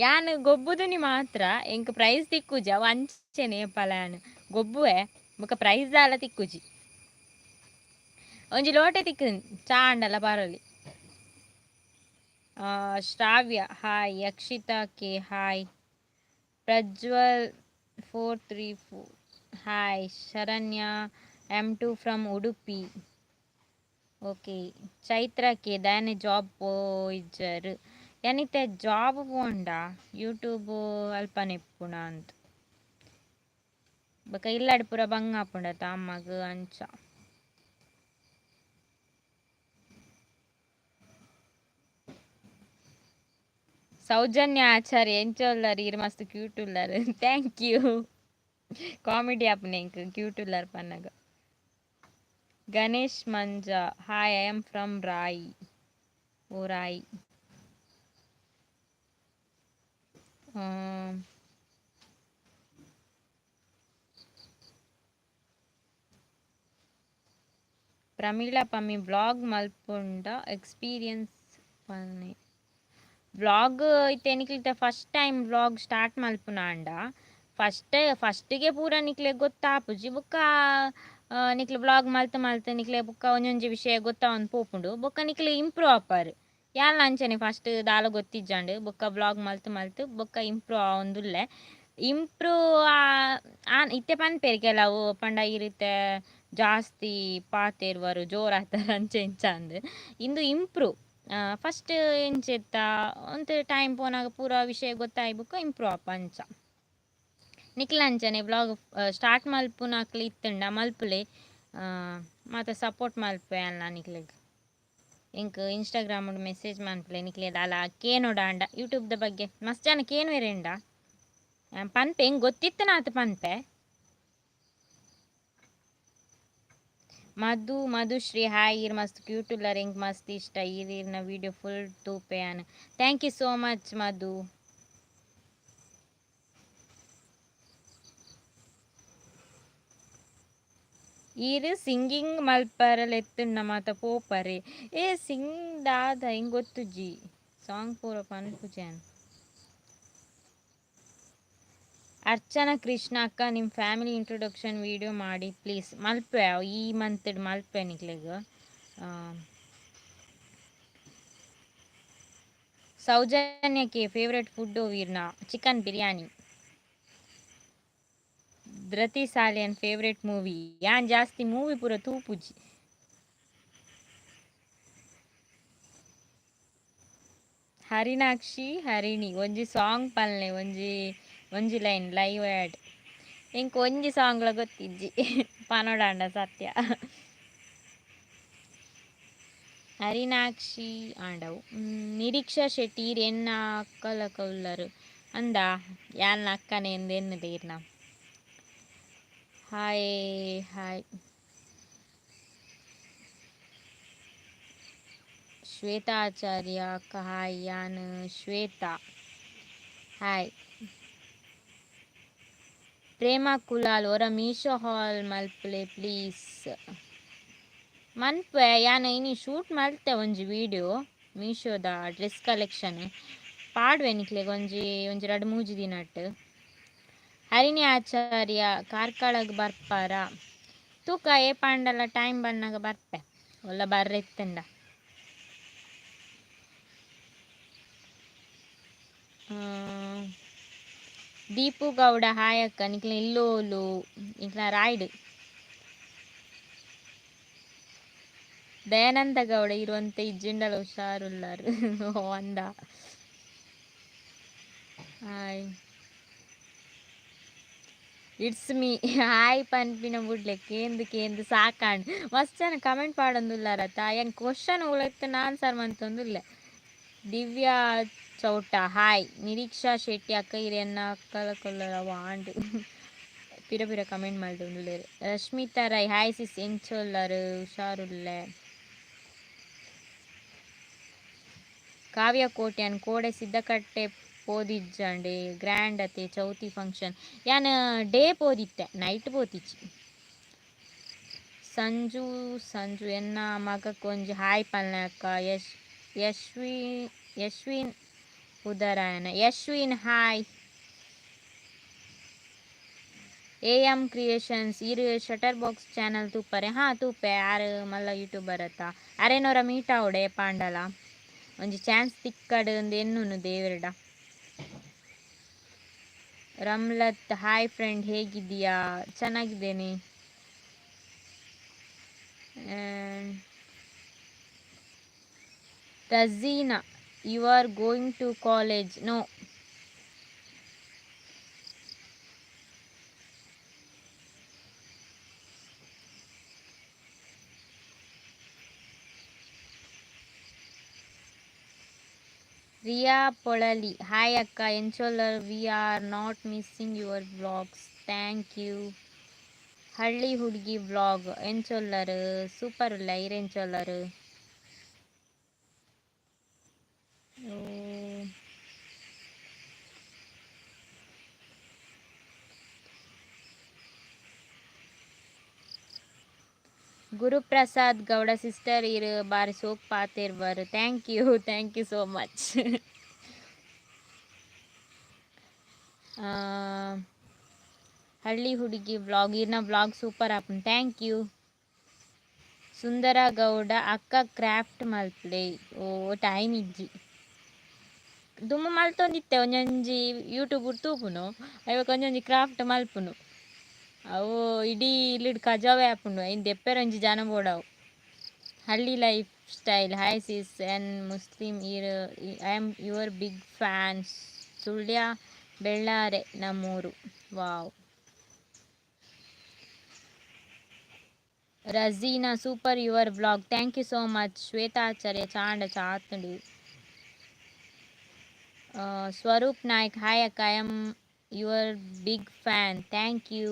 ಯಾನ್ ಗೊಬ್ಬುದುನಿ ಮಾತ್ರ ಎಂಕ್ ಪ್ರೈಸ್ ತಿಕ್ಕುಜಿ ಅವ ಅಂಚೆನೆ ಪಲಾನ್ ಗೊಬ್ಬುವೆ ಬೊಕ ಪ್ರೈಸ್ ದಾಲ ತಿಕ್ಕುಜಿ ಒಂಜಿ ಲೋಟೆ ತಿಕ್ಕುದಿನ ಚಾ ಅಂಡಲ ಪಾರೊಲಿ Shravya hi Yakshitha K hi Prajwal 434 hi Sharanya M2 from Udupi okay Chaitra K ದಾನೆ ಜಾಬ್ ಪೋಯ್ಜರ್ ಏನಿತ್ತೆ ಜಾಬ್ ಪೋಂಡ ಯೂಟ್ಯೂಬ್ ಅಲ್ಪನೆ ಇಪ್ಪುಣ ಅಂತ ಬೊಕ ಇಲ್ಲಾಡಿ ಪೂರ ಬಂಗ ಆಪುಂಡತ ಅಮ್ಮಗ್ ಅಂಚ ಸೌಜನ್ಯ ಆಚಾರ್ಯ ಎಂಚೋಲ್ಲರ್ ಇರ್ ಮಸ್ತ್ ಕ್ಯೂಟ್ ಉಲ್ಲರ್ ಥ್ಯಾಂಕ್ ಯು ಕಾಮಿಡಿ ಆಪುನೆ ಇಂಕ್ ಕ್ಯೂಟ್ ಉಲ್ಲರ್ ಪನ್ನಗ Ganesh Manja hi I am from Rai oh Rai Pramila Pammi blog ಮಲ್ಪುಂಡ ಎಕ್ಸ್ಪೀರಿಯನ್ಸ್ ಪನ್ನೆ ವ್ಲಾಗ್ ಇತ್ತೆ ನಿಕ್ಲಿತ ಫಸ್ಟ್ ಟೈಮ್ ವ್ಲಾಗ್ ಸ್ಟಾರ್ಟ್ ಮಲ್ಪುನ ಅಂಡ ಫಸ್ಟಿಗೆ ಪೂರ ನಿಕ್ಲೆ ಗೊತ್ತಾಪುಜಿ ಬೊಕ್ಕ ನಿಕ್ಲೆ ವ್ಲಾಗ್ ಮಲ್ತ್ ನಿಕ್ಲೆ ಬೊಕ್ಕ ಒಂಜೊಂಜಿ ವಿಷಯ ಗೊತ್ತಾವೊಂದು ಪೋಪುಂಡು ಬೊಕ್ಕ ನಿಕ್ಲೆ ಇಂಪ್ರೂವ್ ಆಪಾರ್ ಯಾನ್ ಅಂಚನೆ ಫಸ್ಟ್ ದಾಲ ಗೊತ್ತಿಜ್ಜಂಡ್ ಬೊಕ್ಕ ವ್ಲಾಗ್ ಮಲ್ತ್ ಬೊಕ್ಕ ಇಂಪ್ರೂವ್ ಆವೊಂದುಲ್ಲೆ ಇಂಪ್ರೂವ್ ಇತ್ತೆ ಪನ್ಪೆರ್ ಕೆಲವು ಪಂಡ ಈ ರೀತಿ ಜಾಸ್ತಿ ಪಾತೆರ್ವರು ಜೋರಾತರ ಅಂಚ ಇಂಚ ಅಂದ್ ಇಂದು ಇಂಪ್ರೂವ್ ಫಸ್ಟ್ ಎಂಚೆತ್ತ ಒಂತೆ ಟೈಮ್ ಪೋನಾಗ ಪೂರ ವಿಷಯ ಗೊತ್ತಾಯಿ ಬುಕ್ಕ ಇಂಪ್ರೂವ್ ಆಪ ಅಂಚ ನಿಕ್ಲ ಅಂಚನೆ ಬ್ಲಾಗ್ ಸ್ಟಾರ್ಟ್ ಮಲ್ಪುನಕ್ಲೆ ಇತ್ತಂಡ ಮಲ್ಪುಲೆ ಮಾತ ಸಪೋರ್ಟ್ ಮಲ್ಪೆ ಅಲ್ಲ ನಿಕ್ಲೆಗ್ ಇಂಕ್ ಇನ್ಸ್ಟಾಗ್ರಾಮ್ ಮೆಸೇಜ್ ಮನ್ಪುಲೆ ನಿಕ್ಲೆ ದಾಲ ಕೇನೋಡ ಅಂಡ ಯೂಟ್ಯೂಬ್ದ ಬಗ್ಗೆ ಮಸ್ತ್ ಜನ ಕೇನುವೆರೆಂಡ ಪನ್ಪೆ ಹೆಂಗ್ ಗೊತ್ತಿತ್ತು ನಾತ್ ಪನ್ಪೆ ಮಧುಶ್ರೀ ಹಾಯ್ ಇರ್ ಮಸ್ತ್ ಕ್ಯೂಟ್ ಉಲ್ಲರ್ ಎಂಕ್ ಮಸ್ತ್ ಇಷ್ಟ ಈರ್ನ ವಿಡಿಯೋ ಫುಲ್ ತೂಪೆ ಅನ್ thank you so much Madhu ಈರ್ ಸಿಂಗಿಂಗ್ ಮಲ್ಪರಲ್ ಎತ್ತುಂಡ ಮಾತ ಪೋಪರೆ ಸಿಂಗ್ ದಾದ ಹಿಂಗ್ ಗೊತ್ತುಜಿ ಸಾಂಗ್ ಪೂರ ಪನ್ಪುಜನ್ ಅರ್ಚನಾ ಕೃಷ್ಣ ಅಕ್ಕ ನಿಮ್ಮ ಫ್ಯಾಮಿಲಿ ಇಂಟ್ರೊಡಕ್ಷನ್ ವಿಡಿಯೋ ಮಾಡಿ ಪ್ಲೀಸ್ ಮಲ್ಪೆ ಈ ಮಂತ್ ಮಲ್ಪೆ ನಿಕ್ಲೆಗ್ ಸೌಜನ್ಯಕ್ಕೆ ಫೇವ್ರೆಟ್ ಫುಡ್ ವೀರ್ನ chicken biryani Dhruthi Salian favourite movie ಯಾನ್ ಜಾಸ್ತಿ ಮೂವಿ ಪೂರ ತೂಪುಜಿ ಹರಿನಾಕ್ಷಿ ಹರಿಣಿ ಒಂಜಿ ಸಾಂಗ್ ಪಲ್ಲೆ ಒಂಜಿ ಲೈನ್ ಲೈವ್ ಆ್ಯಡ್ ಇಂಕ್ ಒಂಜಿ ಸಾಂಗ್ಲ ಗೊತ್ತಿಜ್ಜಿ ಪನೋಡಾಂಡ ಸತ್ಯ ಹರಿನಾಕ್ಷಿ ಆಂಡವು ನಿರೀಕ್ಷಾ ಶೆಟ್ಟಿ ಎನ್ನ ಅಕ್ಕಲಕ ಉಲ್ಲರು ಅಂದ ಯಾನ್ ಅಕ್ಕನೆ ಎಂದು ಎನ್ನದೆ ಇರ್ನ ಹಾಯ್ ಹಾಯ್ ಶ್ವೇತಾ ಆಚಾರ್ಯ ಅಕ್ಕ ಹಾಯ್ ಯಾನ್ ಶ್ವೇತಾ ಹಾಯ್ ಪ್ರೇಮ ಕುಲಾಲ್ ಒರ ಮೀಶೋ ಹಾಲ್ ಮಲ್ಪುಲೆ ಪ್ಲೀಸ್ ಮನ್ಪೆ ಯಾನ್ ಇನಿ ಶೂಟ್ ಮಲ್ತೆ ಒಂಜಿ ವಿಡಿಯೋ ಮೀಶೋದ ಡ್ರೆಸ್ ಕಲೆಕ್ಷನ್ ಪಾಡ್ವೆ ನಿಕ್ಲೆಗ್ ಒಂಜಿ ರಡ್ ಮೂಜಿ ದಿನಟ್ ಹರಿಣಿ ಆಚಾರ್ಯ ಕಾರ್ಕಳಗ್ ಬರ್ಪಾರ ತೂಕ ಏ ಪಾಂಡಲ ಟೈಮ್ ಬನ್ನಾಗ ಬರ್ಪೆ ಒಲ್ಲ ಬರ್ರೆತ್ತಂಡ ದೀಪು ಗೌಡ ಹಾಯ್ ಅಕ್ಕ ನಿಕ್ಲ ಇಲ್ಲೋಲು ನಿಕ್ಲ ರಾಯ್ಡ್ ದಯಾನಂದ ಗೌಡ ಇರುವಂತೆ ಇಜ್ಜಿಂಡಲ ಹುಷಾರುಲ್ಲಾರು ಒಂದ ಹಾಯ್ ಇಟ್ಸ್ ಮೀ ಹಾಯ್ ಪನ್ಪಿನ ಬುಡ್ಲೆ ಕೇಂದು ಸಾಕಾಂಡ್ ಮಸ್ತ್ ಜನ ಕಮೆಂಟ್ ಪಾಡೊಂದುಲ್ಲಾರತ್ತ ಹೆಂಗ್ ಕ್ವಶನ್ ಉಳೆತ್ತು ಆನ್ಸರ್ ಮಂತೊಂದುಲ್ಲೆ ದಿವ್ಯಾ ಚೌಟ ಹಾಯ್ ನಿರೀಕ್ಷಾ ಶೆಟ್ಟಿ ಅಕ್ಕ ಇರೆನ್ನ ಅಕ್ಕಲ ಕೊಲ್ಲರ ವಾಂಡ್ ಪಿರ ಕಮೆಂಟ್ ಮಾಡ್ಕೊಂಡುಲ್ಲೇರು ರಶ್ಮಿತಾ ರೈ ಹಾಯ್ ಸಿಸ್ ಎಂಚೊಲ್ಲರು ಹುಷಾರುಲ್ಲೆ ಕಾವ್ಯ ಕೋಟ್ಯಾನ್ ಕೋಡೆ ಸಿದ್ದಕಟ್ಟೆ ಪೋದಿಜ್ಜಂಡೆ ಗ್ರ್ಯಾಂಡ್ ಅತೆ ಚೌತಿ ಫಂಕ್ಷನ್ ಯಾನ್ ಡೇ ಪೋದಿತ್ತೆ ನೈಟ್ ಪೋತಿಚ್ಚಿ ಸಂಜು ಎನ್ನ ಮಗಕ್ಕೆ ಒಂಜಿ ಹಾಯ್ ಪಲ್ಲೆ ಅಕ್ಕ ಯಶ್ವಿನ್ ಉದರಾಯನ ಯಶ್ವಿನ್ ಹಾಯ್ AM ಕ್ರಿಯೇಷನ್ಸ್ ಇರು ಶಟರ್ ಬಾಕ್ಸ್ ಚಾನಲ್ ತೂಪರೆ ತೂಪೆ ಯಾರು ಮಲ್ಲ ಯೂಟ್ಯೂಬರ್ ಅತ್ತ ಅರೆನೋರ ಮೀಟ್ ಅವಡೆ ಪಾಂಡಲ ಒಂಜಿ ಚಾನ್ಸ್ ತಿಕ್ಕಡ್ ಎನ್ನುನು ದೇವರಡ ರಮ್ಲತ್ ಹಾಯ್ ಫ್ರೆಂಡ್ ಹೇಗಿದ್ದೀಯಾ ಚೆನ್ನಾಗಿದ್ದೇನೆ Regina You are going to college? No. Ria Polali. Hi Akka. Encholar. We are not missing your vlogs. Thank you. ಹಳ್ಳಿ ಹುಡುಗಿ ವ್ಲಾಗ್ ಎಂಚೊಲ್ಲರು ಸೂಪರ್ ಇಲ್ಲ ಇರೆಂಚೊಲ್ಲರು. ಗುರುಪ್ರಸಾದ್ ಗೌಡ ಸಿಸ್ಟರ್ ಇರು ಬಾರಿ ಸೋಕ್ ಪಾತಿರ್ಬಾರು. Thank you so much. Halli Hudugi vlog ಇರ್ನ vlog super ಆಪನ್. Thank you. ಸುಂದರ ಗೌಡ ಅಕ್ಕ craft ಮಲ್ಪ್ಲೆ. ಓ time ಇಜ್ಜಿ ದುಮ್ಮ ಮಲ್ತೊಂದಿತ್ತೆ ಒಂಜೊಂಜಿ ಯೂಟ್ಯೂಬ್ ತೂಪುನು ಅವಾಗ ಒಂಜೊಂಜಿ ಕ್ರಾಫ್ಟ್ ಮಲ್ಪುನು. ಅವು ಇಡೀ ಇಲ್ಲಿಡ್ ಕಜಾವೆ ಆಪುಂಡು ಐನ್ ದೆಪ್ಪೆರೊಂಜಿ ಜನ ಬೋಡವು. ಹಳ್ಳಿ ಲೈಫ್ ಸ್ಟೈಲ್. ಹಾಯ್ ಸಿಸ್ ಎನ್ ಮುಸ್ಲಿಂ I am your big fan. Sullia Bellare ನಮ್ಮೂರು. Wow. Rajeena super your vlog. Thank you so much. Shwethacharya ಚಾಂಡ ಚಾತುಂಡು. ಸ್ವರೂಪ್ ನಾಯ್ಕ್. ಹಾಯ್ ಅಕ್ಕ I am your big fan. Thank you.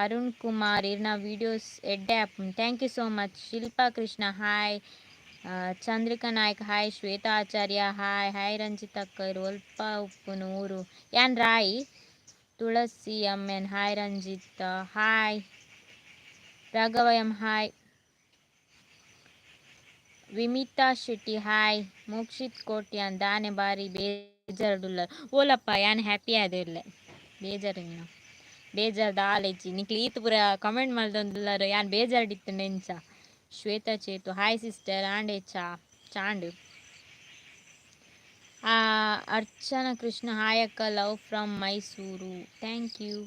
Arun Kumar ಇರ್ನ ವಿಡಿಯೋಸ್ ಎಡ್ಡೆ ಆಪುನ್. Thank you so much. Shilpa Krishna hi. Chandrika Naik hi. Shwetha Acharya hi. Hi ರಂಜಿತಕ್ಕ ಇರು ಒಲ್ಪ ಉಪ್ಪುನು ಊರು ಯಾನ್ ರಾಯಿ. Tulasi N hi. Ranjitha hi. Raghava M hi. Vimitha Shetty hi. Mokshith Kotian ದಾನೆ ಬಾರಿ ಬೇಜಾರುಡುಲ್ಲ. ಓಲಪ್ಪ ಯಾನ್ ಹ್ಯಾಪಿ ಆದಿರ್ಲೆ ಬೇಜಾರಿನ ಬೇಜಾರ್ದ ಆಲೆಜ್ಜಿ ನಿಕ್ಲಿ ಈತ್ ಪೂರ ಕಮೆಂಟ್ ಮಾಡ್ದೊಂದುಲ್ಲರು ಯಾನ್ ಬೇಜಾರ್ಡಿತ್ತು ನೆಂಚ. ಶ್ವೇತಾ ಚೇತು ಹಾಯ್ ಸಿಸ್ಟರ್ ಆಂಡೆ ಚಾಂಡು. ಅರ್ಚನಾ ಕೃಷ್ಣ ಹಾಯ್ ಅಕ್ಕ love from Mysuru. Thank you.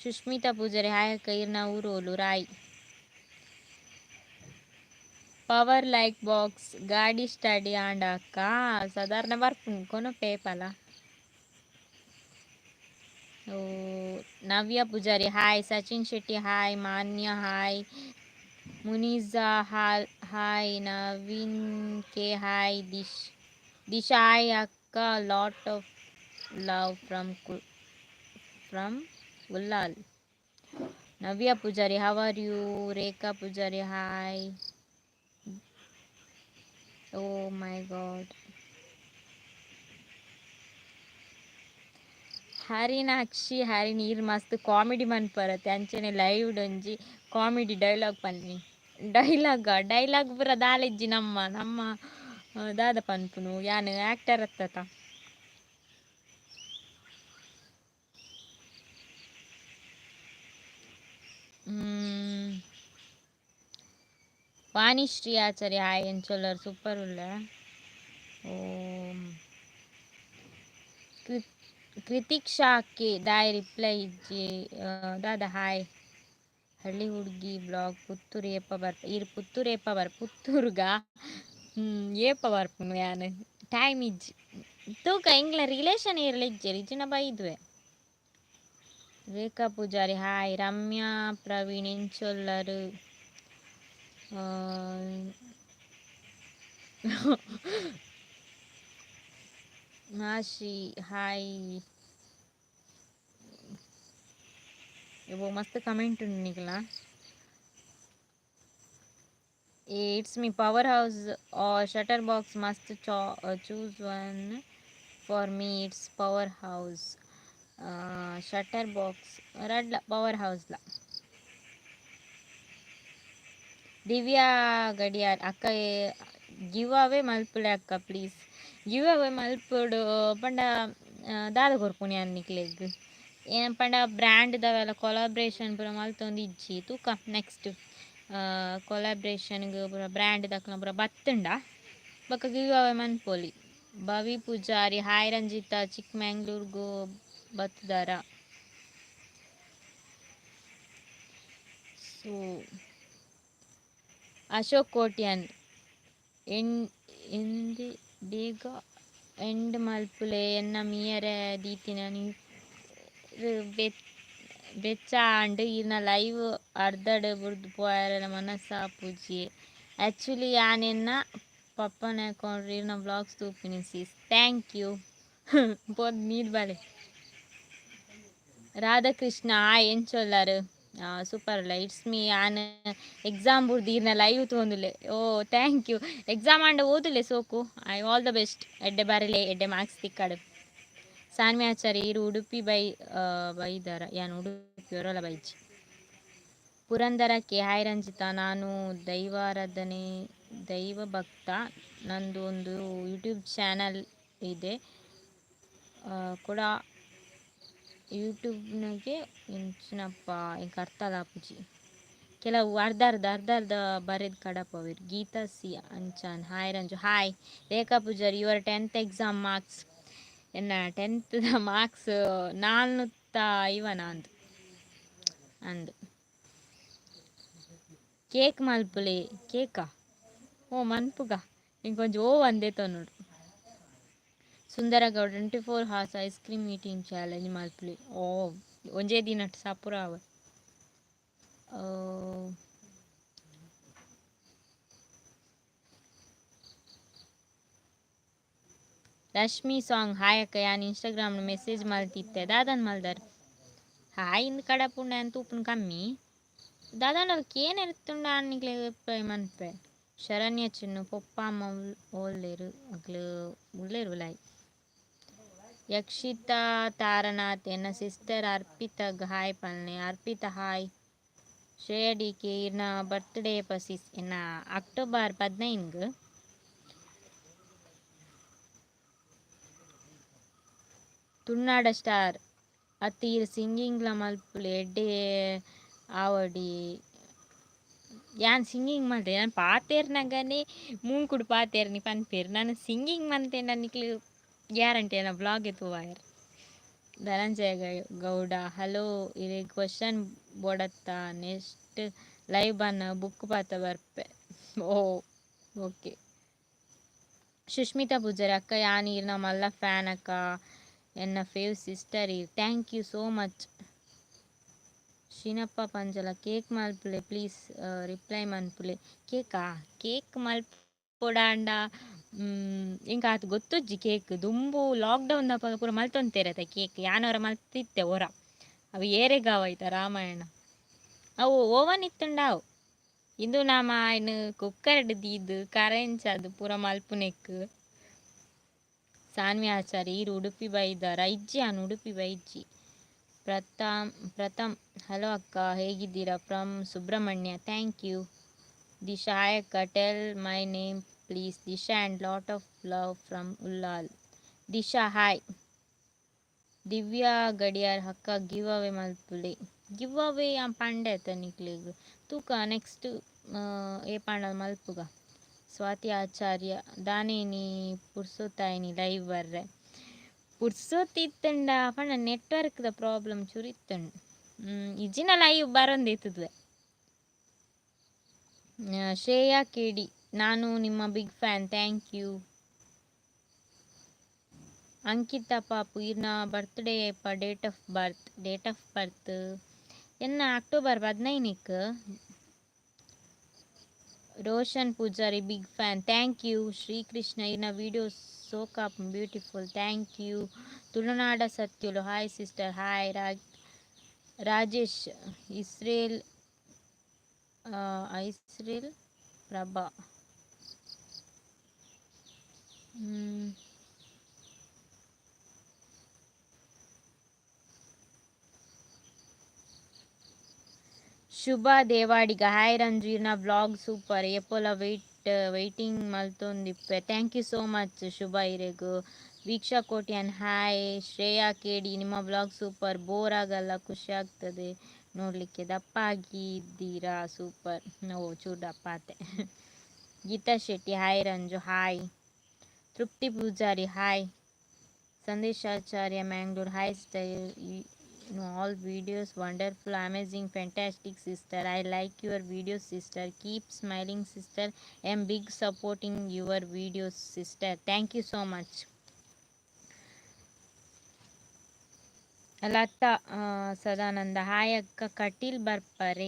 Sushmitha Poojary hi ಅಕ್ಕ ಇರ್ನ ಊರೋಲು ರಾಯ್. ಪವರ್ ಲೈಕ್ ಬಾಕ್ಸ್ ಗಾಡಿ ಸ್ಟಡಿ ಆಂಡ ಅಕ್ಕ ಸಾಧಾರಣ ಬರ್ಪುಂಡು ಕೊನೊ ಪೇಪಲ. ಓ Navya Poojary hi. Sachin Shetty hi. Manya hi. Muneeja hi. Naveen K hi. Disha hi ಅಕ್ಕ lot of love from Ullal. Navya Poojary how are you. Rekha Poojary hi. O my god. Harinakshi Harini ಇರ್ ಮಸ್ತ್ ಕಾಮಿಡಿ ಮನ್ಪರತ್ತೆ ಅಂಚನೆ ಲೈವ್ ಡೊಂಜಿ ಕಾಮಿಡಿ ಡೈಲಾಗ್ ಪನ್ನಿ. ಡೈಲಾಗ್ ಪೂರ ದಾಲೆಜ್ಜಿ ನಮ್ಮ ದಾದ ಪನ್ಪುನು ಯಾನ್ ಆಕ್ಟರ್ ಅತ್ತತ. ವಾಣಿಶ್ರೀ ಆಚಾರ್ಯ ಹಾಯ್ ಎಂಚೊಲ್ಲರ್ ಸೂಪರ್ ಉಲ್ಲ. ಓಂ ಕೃತಿಕ್ಷಾಕ್ಕೆ ದಾಯ್ ರಿಪ್ಲೈ ಇಜ್ಜಿ ದಾದ ಹಾಯ್. ಹಳ್ಳಿ ಹುಡುಗಿ ಬ್ಲಾಗ್ ಪುತ್ತೂರು ಏಪ ಪುತ್ತೂರುಗ ಏಪ ಬರ್ಪುನು ಯಾನ್ ಟೈಮ್ ಇಜ್ಜಿ ತೂಕ ಇಂಗ್ಲ ರಿಲೇಷನ್ ಇರ್ಲಿಜ್ಜೆ ರಿಜಿನ ಬೈದ್ವೆ. ರೇಖಾ ಪೂಜಾರಿ ಹಾಯ್. ರಮ್ಯಾ ಪ್ರವೀಣ್ ಎಂಚೊಲ್ಲರು. ಮಾಶಿ ಹಾಯ್. ಮಸ್ತ್ ಕಮೆಂಟ್ ಉಂಡು ನಿಕ್ಲ. It's me power house shutter box must choose one for me. It's power house shutter box ರಡ್ಲ ಪವರ್ ಹೌಸ್ಲ. ದಿವ್ಯಾ ಗಡಿಯಾರ್ ಅಕ್ಕ ಗಿವ್ ಅವೇ ಮಲ್ಪುಳೆ ಅಕ್ಕ ಪ್ಲೀಸ್. ಗಿವ್ ಅವೇ ಮಲ್ಪುಡು ಪಂಡ ದಾದ ಕೊರ್ಪುನಿ ಅನ್ನಿಕ್ಲೆಗ್ ಏನ್ ಪಂಡ ಬ್ರ್ಯಾಂಡ್ ದವೆಲ್ಲ ಕೊಲಾಬ್ರೇಷನ್ ಪೂರ ಮಲ್ತೊಂದು ಇಜ್ಜಿ ತೂಕ ನೆಕ್ಸ್ಟ್ ಕೊಲಾಬ್ರೇಷನ್ಗೆ ಪೂರ ಬ್ರ್ಯಾಂಡ್ ದಕ್ಲ ಪೂರ ಬತ್ತುಂಡ ಬೊಕ್ಕ ಗಿವ್ ಅವೇ ಮನ್ಪೊಲಿ. ಭವಿ ಪೂಜಾರಿ ಹಾಯ್. ರಂಜಿತ ಚಿಕ್ಕಮ್ಯಾಂಗ್ಳೂರ್ಗು ಬತ್ತದಾರ. ಸೊ ಅಶೋಕ್ ಕೋಟ್ಯಾನ್ ಎನ್ ಎಂದಿ ಬೇಗ ಎಂಡ್ ಮಲ್ಪುಲೆ ಎನ್ನ ಮಿಯರೆ ದೀತಿನ ನೀವು ಬೆಚ್ಚ ಅಂಡ್ ಇನ್ನ ಲೈವ್ ಅರ್ಧಡ್ ಬುರ್ದು ಪೋಯರ ಮನಸ್ಸ ಪೂಜಿ ಆ್ಯಕ್ಚುಲಿ ಯಾನೆನ್ನ ಪಪ್ಪನ ಅಕೌಂಟ್ ಇರ್ನ ಬ್ಲಾಗ್ಸ್ ತೂಪಿನಿ ಸೀಸ್ ಥ್ಯಾಂಕ್ ಯು ಬೋದು ನೀಡ್ ಬಾಲೆ ರಾಧಾಕೃಷ್ಣ ಎಂಚೊಲ್ಲಾರು ಸೂಪರ್ ಅಲ್ಲ ಇಟ್ಸ್ ಮೀ ಆನ್ ಎಕ್ಸಾಮ್ ಬುರ್ದು ಇರ್ನ ಲೈವ್ ತೊಂದುಲೆ ಓ ಥ್ಯಾಂಕ್ ಯು ಎಕ್ಸಾಮ್ ಅಂಡ ಓದುಲೆ ಸೋಕು ಐ ಆಲ್ ದ ಬೆಸ್ಟ್ ಎಡ್ಡೆ ಬರಲೆ ಎಡ್ಡೆ ಮಾರ್ಕ್ಸ್ ತಿಕ್ಕಾಡು ಸಾನ್ವಿ ಇರು ಉಡುಪಿ ಬೈದಾರ ಯಾನು ಉಡುಪಿ ಹೊರಲ ಬೈಜಿ ಪುರಂದರಕ್ಕೆ ಹಾಯ್ ರಂಜಿತಾ ನಾನು ದೈವಾರಾಧನೆ ದೈವ ಭಕ್ತ ನಂದು ಒಂದು ಯೂಟ್ಯೂಬ್ ಚಾನಲ್ ಇದೆ ಕೂಡ ಯೂಟ್ಯೂಬ್ನಾಗೆ ಇಂಚಿನಪ್ಪ ಇಂಕ ಅರ್ಥ ಲಾಪುಜಿ ಕೆಲವು ಅರ್ಧ ಬರೆದು ಕಡಪವಿರು Geetha C Anchan hi Ranju hi Rekha Poojary your 10th exam marks ಎನ್ನ 10th ಮಾರ್ಕ್ಸ್ 450 ಅಂದು ಕೇಕ್ ಮಲ್ಪುಲೆ ಕೇಕಾ ಓ ಮನ್ಪುಗ ಇಂಕೊಂಚ ಓ ಒಂದೇ ನೋಡು Sundara Gowda 24 hours ice cream eating challenge ಮಲ್ಪುಲೆ ಓ ಒಂಜೇ ದಿನ ಸಪುರ ಅವ ರಶ್ಮಿ ಸಾಂಗ್ ಹಾಯ್ ಅಕ್ಕ ಯಾನ್ ಇನ್ಸ್ಟಾಗ್ರಾಮ್ ಮೆಸೇಜ್ ಮಲ್ತಿತ್ತೆ ದಾದನ್ ಮಲ್ದರ್ ಹಾಯ್ ಇಂದು ಕಡಪುಂಡ ಅಂತ ಉಪ್ಪುನ ಕಮ್ಮಿ ದಾದಾಂಡ ಅವಕ್ಕೆ ಏನು ಇರುತ್ತುಂಡ ಅನ್ನಿಗ್ಲೆ ಮನ್ಪೆ ಶರಣ್ಯ ಚಿನ್ನು ಪೊಪ್ಪ ಅಮ್ಮ ಓಲ್ಲೇರು ಅಗ್ಲು ಉಳ್ಳೇರು ಉಲಾಯ್ ಯಕ್ಷಿತಾ ತಾರನಾಥ್ ಎನ್ನ ಸಿಸ್ಟರ್ ಅರ್ಪಿತಾಗ್ ಹಾಯ್ ಪಲ್ನೆ ಅರ್ಪಿತಾ ಹಾಯ್ ಶ್ರೇಯ ಡಿ ಕೆ ಇರ್ನ ಬರ್ತ್ಡೇ ಪಸಿಸ್ ಎನ್ನ ಅಕ್ಟೋಬರ್ 15 ತುಳುನಾಡ ಸ್ಟಾರ್ ಅತೀರ್ ಸಿಂಗಿಂಗ್ಲ ಮಲ್ಪುಲೆ ಎಡ್ಡೆ ಆವಡಿ ಯಾನ್ ಸಿಂಗಿಂಗ್ ಮಲ್ತೆ ನಾನು ಪಾತೇರ್ನಾಗನೇ ಮೂಂಕುಡು ಪಾತೇರ್ನಿ ಪನ್ಪೇರು ನಾನು ಸಿಂಗಿಂಗ್ ಮಂತೆ ನನಗೆ ಗ್ಯಾರಂಟಿ ಅಲ್ಲ ಬ್ಲಾಗ್ ತೂವಾಯರ್ ಧನಂಜಯ ಗೌಡ ಹಲೋ ಇಲ್ಲಿ ಕ್ವಶನ್ ಬೋಡತ್ತ ನೆಕ್ಸ್ಟ್ ಲೈವ್ ಬನ್ನ ಬುಕ್ ಪಾತ ಬರ್ಪೆ ಓ ಓಕೆ ಸುಷ್ಮಿತಾ ಪೂಜಾರಿ ಅಕ್ಕ ಯಾನ್ ಇರ್ನ ಮಲ್ಲ ಫ್ಯಾನ್ ಅಕ್ಕ ಎನ್ನ ಫೇವ್ ಸಿಸ್ಟರ್ ಇರ್ thank you so much Shrinappa Panjala cake ಮಲ್ಪುಲೆ ಪ್ಲೀಸ್ ರಿಪ್ಲೈ ಮನ್ಪುಲೆ ಕೇಕ್ ಮಲ್ಪೊಡಾಂಡ ಇಂಕ ಅದು ಗೊತ್ತೊಜ್ಜಿ ಕೇಕ್ ದುಂಬು ಲಾಕ್ಡೌನ್ ದಪ್ಪ ಪೂರ ಮಲ್ತೊಂತೇರತೆ ಕೇಕ್ ಯಾನವರ ಮಲ್ತಿತ್ತೆ ಹೊರ ಅವು ಏರೆಗಾವಾಯ್ತ ರಾಮಾಯಣ ಅವು ಓವನ್ ಇತ್ತುಂಡಾವು ಇಂದು ನಾಮ ಇನ್ನು ಕುಕ್ಕರ್ಡ್ ದೀದು ಕರೆಂಚದು ಪೂರ ಮಲ್ಪುನೆಕ್ ಸಾನ್ವಿ ಆಚಾರಿ ಇರು ಉಡುಪಿ ಬೈದಾರ ಇಜ್ಜಿ ಅನು ಉಡುಪಿ ಬೈಜ್ಜಿ ಪ್ರಥಮ್ ಹಲೋ ಅಕ್ಕ ಹೇಗಿದ್ದೀರಾ from Subrahmanya thank you Disha hi ಅಕ್ಕ tell my name please Disha and lot of love from Ullal Disha hi Divya Gadiyar ಅಕ್ಕ ಗಿವ್ ಅವೇ ಮಲ್ಪುಲೆ ಗಿವ್ ಅವೇ ಪಂಡೆ ತನಿಕ್ಲಿಗ್ ತೂಕ ನೆಕ್ಸ್ಟ್ ಏ ಪಾಂಡ ಮಲ್ಪುಗ ಸ್ವಾತಿ ಆಚಾರ್ಯ ದಾನೇನಿ ಪುರ್ಸೋತಾಯಿನಿ ಲೈವ್ ಬರ್ರೆ ಪುರ್ಸೋತಿತ್ತಂಡ ಪಂಡ ನೆಟ್ವರ್ಕ್ದ ಪ್ರಾಬ್ಲಮ್ ಚೂರಿತ್ತಂಡು ಇಜಿನ ಲೈವ್ ಬರೊಂದಿತ್ತುವೆ ಶ್ರೇಯಾ ಕೇಡಿ ನಾನು ನಿಮ್ಮ big fan thank you Ankitha ಪಾಪು ಇರ್ನ ಬರ್ತ್ಡೇ ಡೇಟ್ ಆಫ್ ಬರ್ತ್ ಎನ್ನ October 15 Roshan Poojary big fan thank you Srikrishna ಇರ್ನ ವಿಡಿಯೋ ಸೋಕಾಪ್ ಬ್ಯೂಟಿಫುಲ್ ಥ್ಯಾಂಕ್ ಯು ತುಳುನಾಡ ಸತ್ಯುಲು hi sister hi Rajesh Israel Prabha Shubha Devadiga hi Ranju ಇರ್ನ ಬ್ಲಾಗ್ ಸೂಪರ್ ಎಪ್ಪೋಲ ವೆಯ್ಟಿಂಗ್ ಮಲ್ತೊಂದಿಪ್ಪೆ thank you so much Shubha ಇರೆಗು ವೀಕ್ಷಾ ಕೋಟ್ಯಾನ್ ಹಾಯ್ ಶ್ರೇಯಾ ಕೇಡಿ ನಿಮ್ಮ ಬ್ಲಾಗ್ ಸೂಪರ್ ಬೋರ್ ಆಗಲ್ಲ ಖುಷಿ ಆಗ್ತದೆ ನೋಡಲಿಕ್ಕೆ ದಪ್ಪ ಆಗಿದ್ದೀರಾ ಸೂಪರ್ ಓ ಚೂರು ದಪ್ಪ ಆತೆ Geetha Shetty hi Ranju hi Trupti Poojari hi Sandeshacharya Mangalore hi style in all videos. Wonderful, amazing, fantastic sister. I like your videos, sister. Keep smiling, sister. I'm big supporting your videos, sister. Thank you so much. Latha Sadananda hi ಅಕ್ಕ ಕಟೀಲ್ ಬರ್ಪರೆ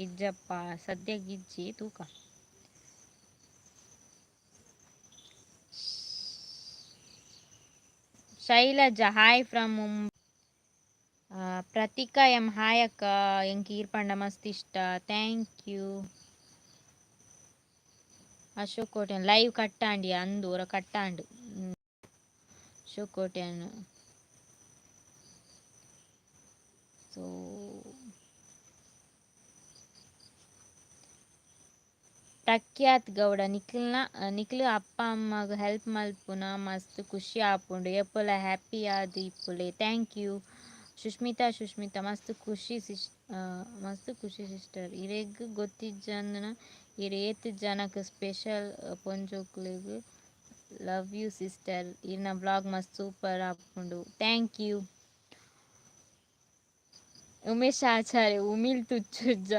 ಇಜ್ಜಪ್ಪ ಸದ್ಯ ಗಿಜ್ಜಿ ತೂಕ Shailaja hi from Prathika M hi ಅಕ್ಕ ಎಂಕಿ ಈರ್ಪಂಡ ಮಸ್ತ್ ಇಷ್ಟ thank you. Ashok Koten live ಕಟ್ಟಾಂಡಿ ಅಂದೂರ ಕಟ್ಟಾಂಡು ಅಶೋಕ್ ಕೋಟೆನ್ ಸೊ ಪ್ರಖ್ಯಾತ್ ಗೌಡ ನಿಖಿಲ್ ಅಪ್ಪ ಅಮ್ಮಗ ಹೆಲ್ಪ್ ಮಲ್ಪುನ ಮಸ್ತ್ ಖುಷಿ ಆಪುಂಡು ಎಪ್ಪಲ ಹ್ಯಾಪಿ ಆದ್ ಇಪ್ಪುಲೆ ಥ್ಯಾಂಕ್ ಯು. ಸುಷ್ಮಿತಾ ಮಸ್ತ್ ಖುಷಿ ಸಿಸ್ಟರ್ ಇರೆಗ್ ಗೊತ್ತಿಜ್ಜಂದನ ಇರೇತ್ ಜನಕ್ ಸ್ಪೆಷಲ್ ಪೊಂಜೋಕ್ಲೆಗ್ ಲವ್ ಯು ಸಿಸ್ಟರ್. ಇರ್ನ ಬ್ಲಾಗ್ ಮಸ್ತ್ ಸೂಪರ್ ಆಪುಂಡು ಥ್ಯಾಂಕ್ ಯು. ಉಮೇಶ್ ಆಚಾರ್ಯ ಉಮಿಲ್ ತುಚ್ಚುಜ್ಜ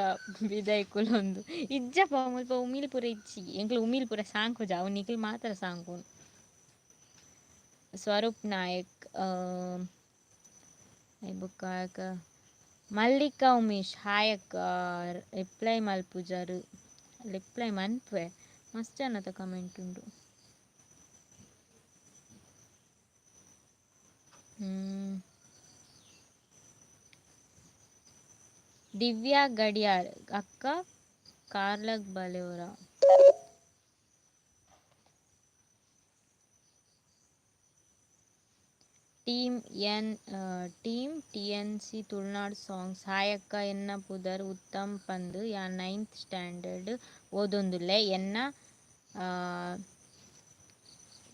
ಬಿದೈ ಕುಲೊಂದು ಇಜ್ಜಪ್ಪ ಮುಲ್ಪ ಉಮಿಲ್ ಪುರ ಇಚ್ಚಿ ಎಂಕ್ಲು ಉಮಿಲ್ ಪುರ ಸಾಂಕುಜ ಅವು ನಿಖಿಲ್ ಮಾತ್ರ ಸಾಂಕುನು. ಸ್ವರೂಪ್ ನಾಯಕ್ ಬುಕ್ಕ ಮಲ್ಲಿಕಾ ಉಮೇಶ್ ಹಾಯಕ್ಕ ರಿಪ್ಲೈ ಮಲ್ಪುಜರು ರಿಪ್ಲೈ ಮನ್ಪೆ ಮಸ್ತ್ ಜನತ ಕಮೆಂಟ್ ಉಂಡು. ದಿವ್ಯಾ ಗಡಿಯಾರ್ ಅಕ್ಕ ಕಾರ್ಲಗ್ ಬಲೆವರ ಟೀಮ್ ಟಿಎನ್ಸಿ ತುಳುನಾಡು ಸಾಂಗ್ಸ್ ಹಾಯಕ್ಕ ಎನ್ನ ಪುದರ್ ಉತ್ತಮ್ ಪಂದ್ ಯಾ 9th ಸ್ಟ್ಯಾಂಡರ್ಡ್ ಓದೊಂದುಲ್ಲೆ ಎನ್ನ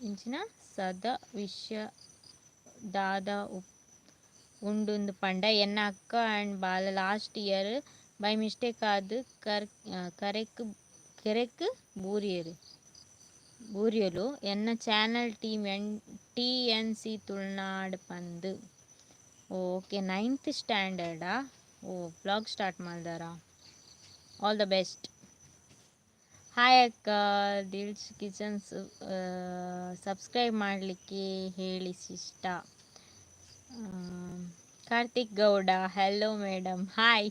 ಇಂಚಿನ ಸದ ವಿಷಯ ದಾದ ಉಂಡುಂದು ಪಂಡ ಎನ್ನ ಅಕ್ಕ ಆ್ಯಂಡ್ ಬಾಲ ಲಾಸ್ಟ್ ಇಯರ್ ಬೈ ಮಿಸ್ಟೇಕ್ ಆದ್ ಕೆರೆಕ್ ಬೂರಿಯಲು ಎನ್ನ ಚಾನಲ್ ಟಿಎನ್ಸಿ ತುಳುನಾಡು ಪಂದ್. ಓಕೆ 9th ಸ್ಟ್ಯಾಂಡರ್ಡಾ ಬ್ಲಾಗ್ ಸ್ಟಾರ್ಟ್ ಮಾಡ್ದಾರ. All the best. ಹಾಯ್ ಅಕ್ಕ ದಿಲ್ಸ್ ಕಿಚನ್ಸ್ ಸಬ್ಸ್ಕ್ರೈಬ್ ಮಾಡಲಿಕ್ಕೆ ಹೇಳಿ ಇಷ್ಟ. Karthik Gowda hello madam hi.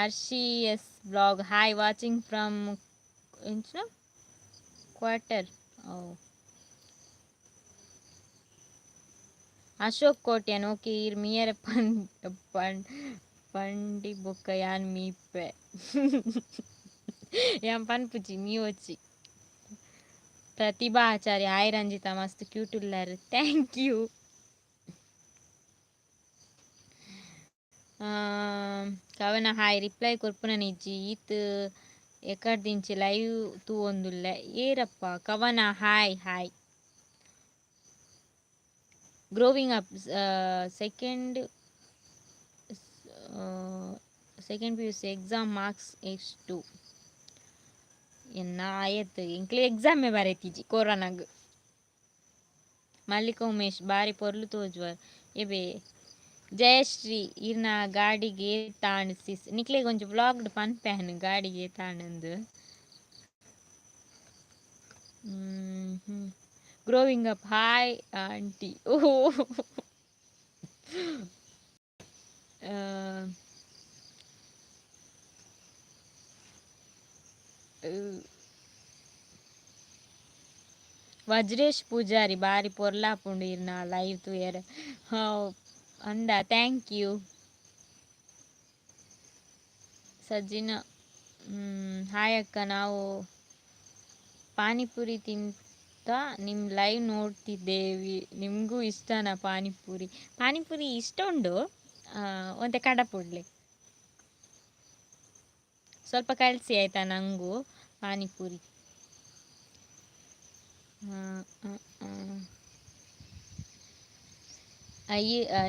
RCS blog hi watching from quarter. Ashok Kotian okay ಇರ್ ಮಿಯರ పండి బొక్క యాన్ మీపే యాన్ పన్పుచి మీ వచ్చి. ಪ್ರತಿಭಾ ಆಚಾರ್ಯ ಹಾಯ್ ರಂಜಿತಾ ಮಸ್ತ್ ಕ್ಯೂಟ್ ಉಳ್ಳಾರು ಥ್ಯಾಂಕ್ ಯು. ಕವನ ಹಾಯ್ ರಿಪ್ಲೈ ಕೊರ್ಪುನ ನಿಜ್ಜಿ ಈತ್ ಎಕಡ್ ದಿಂಚಿ ಲೈವ್ ತೂ ಒಂದುಲ್ಲೆ ಏರಪ್ಪ ಕವನ hi hi. Growing up second PUC exam marks ಎಷ್ಟು ಎನ್ನ ಆಯತ್ತು ಎಂಕ್ಲೆ ಎಕ್ಸಾಮೇ ಬರೆತಿಜಿ ಕೊರೋನಾಗ್. ಮಲ್ಲಿಕಾ ಉಮೇಶ್ ಬಾರಿ ಪೊರ್ಲು ತೋಜುವರ್ ಎಬೆ ಜಯಶ್ರೀ ಇರ್ನ ಗಾಡಿಗೆ ತಾಣಿಸಿಸ್ ನಿಕ್ಲೆ ಕೊಂಚ ವ್ಲಾಗ್ಡ್ ಪನ್ಪ್ಯಾನ್ ಗಾಡಿಗೆ ತಾಣಂದು. ಗ್ರೋವಿಂಗ್ ಅಪ್ ಹಾಯ್ ಆಂಟಿ ಓಹೋ ವಜ್ರೇಶ್ ಪೂಜಾರಿ ಬಾರಿ ಪೊರ್ಲಾಪುಂಡು ಇರ್ನ ಲೈವ್ ತೂಯರ್ ಅಂದ ಥ್ಯಾಂಕ್ ಯು. ಸಜ್ಜಿನ ಹಾಯ್ ಅಕ್ಕ ನಾವು ಪಾನಿಪುರಿ ತಿಂತ ನಿಮ್ಮ ಲೈವ್ ನೋಡ್ತಿದ್ದೇವಿ ನಿಮಗೂ ಇಷ್ಟನಾ ಪಾನಿಪುರಿ ಇಷ್ಟ ಉಂಡು ಒಂತೆ ಕಡಪುಡ್ಲಿ ಸ್ವಲ್ಪ ಕಳಿಸಿ ಆಯ್ತಾ ನಂಗೂ ಪಾನಿಪುರಿ.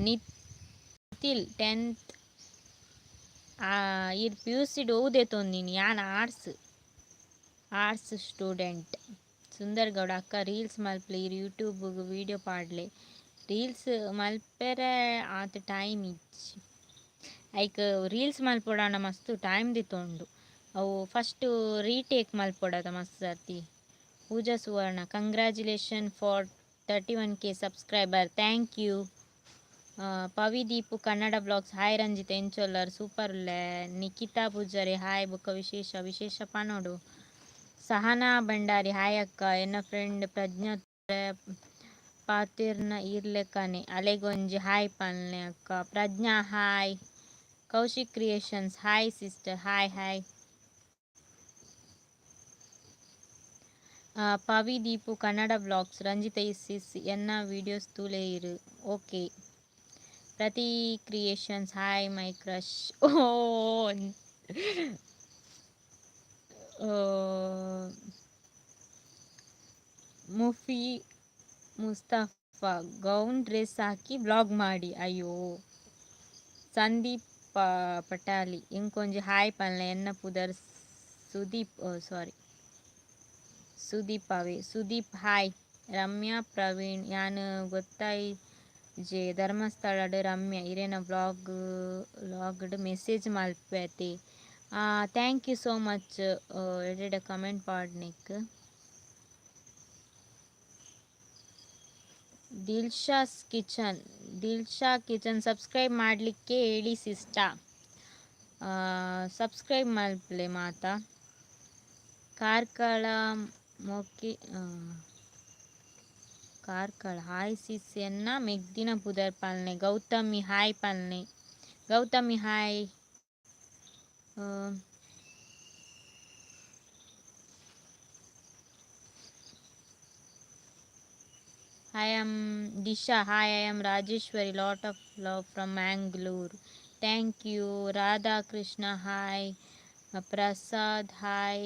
ನಿತಿಲ್ 10th ಇರ್ PUC ಓದೇ ತೊಂದಿನಿ ಯಾನ್ ಆರ್ಟ್ಸ್ ಸ್ಟೂಡೆಂಟ್. ಸುಂದರ್ ಗೌಡ ಅಕ್ಕ ರೀಲ್ಸ್ ಮಲ್ಪ್ಲಿ ಯೂಟ್ಯೂಬ್ ವಿಡಿಯೋ ಪಾಡ್ಲೆ ರೀಲ್ಸ್ ಮಲ್ಪೆರೆ ಆತ ಟೈಮ್ ಇಚ್ಚಿ ಐಕ್ ರೀಲ್ಸ್ ಮಲ್ಪೊಡಾಂಡ ಮಸ್ತ್ ಟೈಮ್ ದಿತ್ತೊಂಡು ಅವು ಫಸ್ಟ್ ರೀಟೇಕ್ ಮಲ್ಪೊಡದ ಮಸ್ತ್ ಸರ್ತಿ. Pooja Suvarna congratulation for 31K subscriber, thank you. Pavideepu Kannada blogs hi Ranjitha ಎಂಚೊಲ್ಲರ್ ಸೂಪರ್ ಉಲ್ಲೆ. ನಿಖಿತಾ ಪೂಜಾರಿ ಹಾಯ್ ಬೊಕ್ಕ ವಿಶೇಷ ಪನೋಡು. ಸಹನಾ ಭಂಡಾರಿ ಹಾಯ್ ಅಕ್ಕ ಎನ್ನ ಫ್ರೆಂಡ್ ಪ್ರಜ್ಞಾ ಪಾತಿರ್ನ ಈರ್ಲೆಕ್ಕನೆ ಅಲೆಗೊಂಜಿ ಹಾಯ್ ಪನ್ಲೆ ಅಕ್ಕ. Pragna hi. Kaushik creations hi sister hi. Pavideepu Kannada blogs Ranjitha is ಎನ್ನ ವಿಡಿಯೋಸ್ ತೂಲೆ ಇರು okay. Prathi creations hi my crush. Mufi Mustafa gown dress ಹಾಕಿ ಬ್ಲಾಗ್ ಮಾಡಿ ಅಯ್ಯೋ. ಸಂದೀಪ್ ಪಟಾಲಿ ಇಂಕೊಂಜಿ ಹಾಯ್ ಪನ್ಲೆ ಎನ್ನ ಪುದರ್ ಸುದೀಪ್ ಹಾಯ್. ರಮ್ಯಾ ಪ್ರವೀಣ್ ಯಾನ್ ಗೊತ್ತಾಯಿ ಜೆ ಧರ್ಮಸ್ಥಳಡ್ ರಮ್ಯಾ ಇರೇನ ವ್ಲಾಗ್ಡ್ ಮೆಸೇಜ್ ಮಲ್ಪೆತೆ. ಥ್ಯಾಂಕ್ ಯು ಸೋ ಮಚ್ ಎಡೆಡೆ ಕಮೆಂಟ್ ಪಾಡ್ನಿಕ್. ದಿಲ್ಶಾ ಕಿಚನ್ ಸಬ್ಸ್ಕ್ರೈಬ್ ಮಾಡಲಿಕ್ಕೆ ಹೇಳಿ ಸಿಸ್ಟಾ. ಸಬ್ಸ್ಕ್ರೈಬ್ ಮಲ್ಪಲೆ ಮಾತಾ. ಕಾರ್ಕಳ ಹಾಯ್ ಸಿಸ್ ಎನ್ನ ಮೆಗ್ದಿನ ಪುದರ್ ಪಲ್ನೆ. ಗೌತಮಿ ಹಾಯ್ ಪಲ್ನೆ. Gowthami hi. I am Disha. Hi, I am Rajeshwari. Lot of love from Mangalore. Thank you. Radha Krishna. Hi. Prasad. Hi.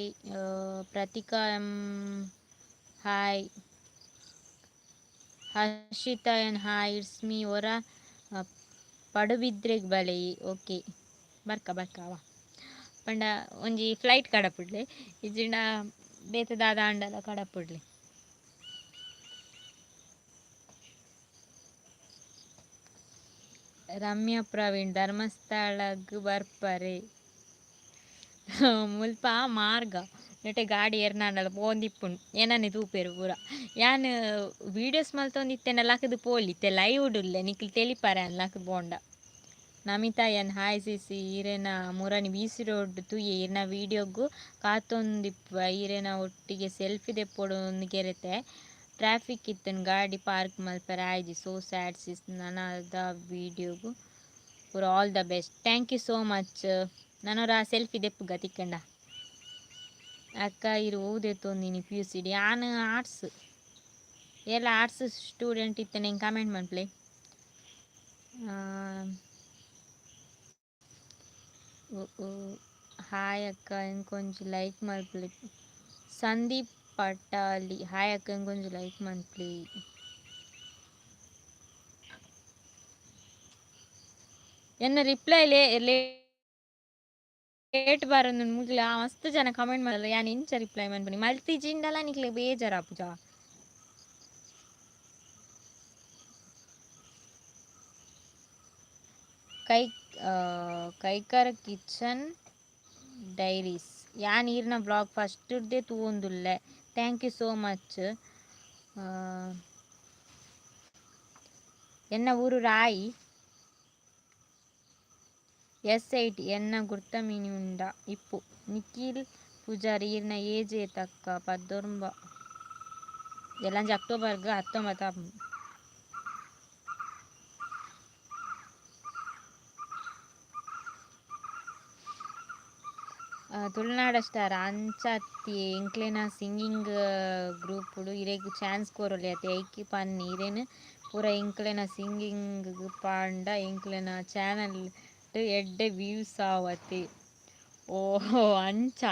Pratika. Hi. Harshita and hi. It's me. Ora. Padubidrag Balai. Okay. Barka. ಪಂಡ ಒಂಜಿ flight ಕಡಪುಡ್ಲೆ ಇಜಿಂಡ ಬೇತದಾದ ಅಂಡಲ ಕಡಪುಡ್ಲೆ. Ramya Praveen ಧರ್ಮಸ್ಥಳಗ್ ಬರ್ಪರೆ ಮುಲ್ಪ ಮಾರ್ಗ ನೆಟೆ ಗಾಡಿ ಎರ್ನಾಂಡಲ ಪೋಂದಿಪ್ಪುಂಡು ಏನನೆ ತೂಪೆರು ಪೂರ. ಯಾನ್ videos ಮಲ್ತೊಂದಿತ್ತೆನ ಲಕ್ಕದು ಪೋಲಿತ್ತೆ ಲೈವ್ ಉಡುಲ್ಲೆ ನಿಕ್ಲು ತೆಲಿಪಾರೆ ಅನ್ ಲಕ್ಕದು ಬೋಂಡ. ನಮಿತಾ ಎನ್ ಹಾಯ್ ಸಿಸಿ ಈರೆನ ಮುರನಿ BC ರೋಡ್ ತುಯೆ ಈರ್ನ ವೀಡಿಯೋಗು ಕಾತೊಂದಿಪ್ಪ ಈರೆನ ಒಟ್ಟಿಗೆ ಸೆಲ್ಫಿ ದೆಪ್ಪೊಡು ಗೆರೆತೆ ಟ್ರಾಫಿಕ್ ಇತ್ತನ್ ಗಾಡಿ ಪಾರ್ಕ್ ಮಲ್ಪರೆ ಆಯ್ಜಿ ಸೋ ಸ್ಯಾಡ್ ಸಿಸ್ ನನದ ವೀಡಿಯೋಗು ಪೂರ all the best. Thank you so much. ನನರ ಸೆಲ್ಫಿ ದೆಪ್ಪುಗ ತಿಕ್ಕಂಡ ಅಕ್ಕ ಇರು ಓದೆತ್ತೊಂದಿನಿ PUC ಯಾನ್ ಆರ್ಟ್ಸ್ ಎಲ್ಲ ಆರ್ಟ್ಸ್ ಸ್ಟೂಡೆಂಟ್ ಇತ್ತೇನೆ ಕಮೆಂಟ್ ಮನ್ಪ್ಲೆ. ಹಾಯ್ ಅಕ್ಕ ಇಂಕೊಂಚು ಲೈಕ್ ಮಲ್ಪ್ಲೆ. ಸಂದೀಪ್ ಪಟಾಲಿ ಹಾಯ್ ಅಕ್ಕ ಇಂಕೊಂಚು ಲೈಕ್ ಮಲ್ಪ್ಲೆ. ಎನ್ನ ರಿಪ್ಲೈ ಲೇಟ್ ಬರೋದು ಮುಗ್ಲ ಮಸ್ತ್ ಜನ ಕಮೆಂಟ್ ಮಾಡಲ್ಲ ಯಾನ್ ಇಂಚ ರಿಪ್ಲೈ ಮನ್ಪನಿ ಮಲ್ತಿಜಿಂಡಲ ನಿಕ್ಲೆ ಬೇಜಾರ ಪೂಜ. ಕೈಕರ ಕಿಚನ್ ಡೈರೀಸ್ ಯಾನ್ ಈರ್ನ ಬ್ಲಾಗ್ ಫಸ್ಟ್ದೇ ತೂವೊಂದುಲ್ಲೆ. Thank you so much. ಎನ್ನ ಊರು ರಾಯಿ S80 ಎನ್ನ ಗುರ್ತ ಮೀನಿ ಉಂಡ ಇಪ್ಪು. ನಿಖಿಲ್ ಪೂಜಾರಿ ಈರ್ನ ಏಜ್ ಏತಕ್ಕ 19 ಎಲ್ಲಂಜಿ ಅಕ್ಟೋಬರ್ಗ್ 19. ತುಳುನಾಡ ಸ್ಟಾರ್ ಅಂಚತ್ತಿ ಎಂಕ್ಲೆನ ಸಿಂಗಿಂಗ್ ಗ್ರೂಪುಡು ಇರೆಗ್ ಚಾನ್ಸ್ ಕೊರೊಲಿ ಅತೆ ಐಕಿ ಪನ್ನಿ ಇರೆನ್ ಪೂರ ಎಂಕ್ಲೆನ ಸಿಂಗಿಂಗ್ ಪಾಂಡ ಎಂಕ್ಲೆನ ಚಾನಲ್ ಎಡ್ಡೆ ವ್ಯೂಸ್ ಆವತ್ತೆ. ಓಹೋ ಅಂಚ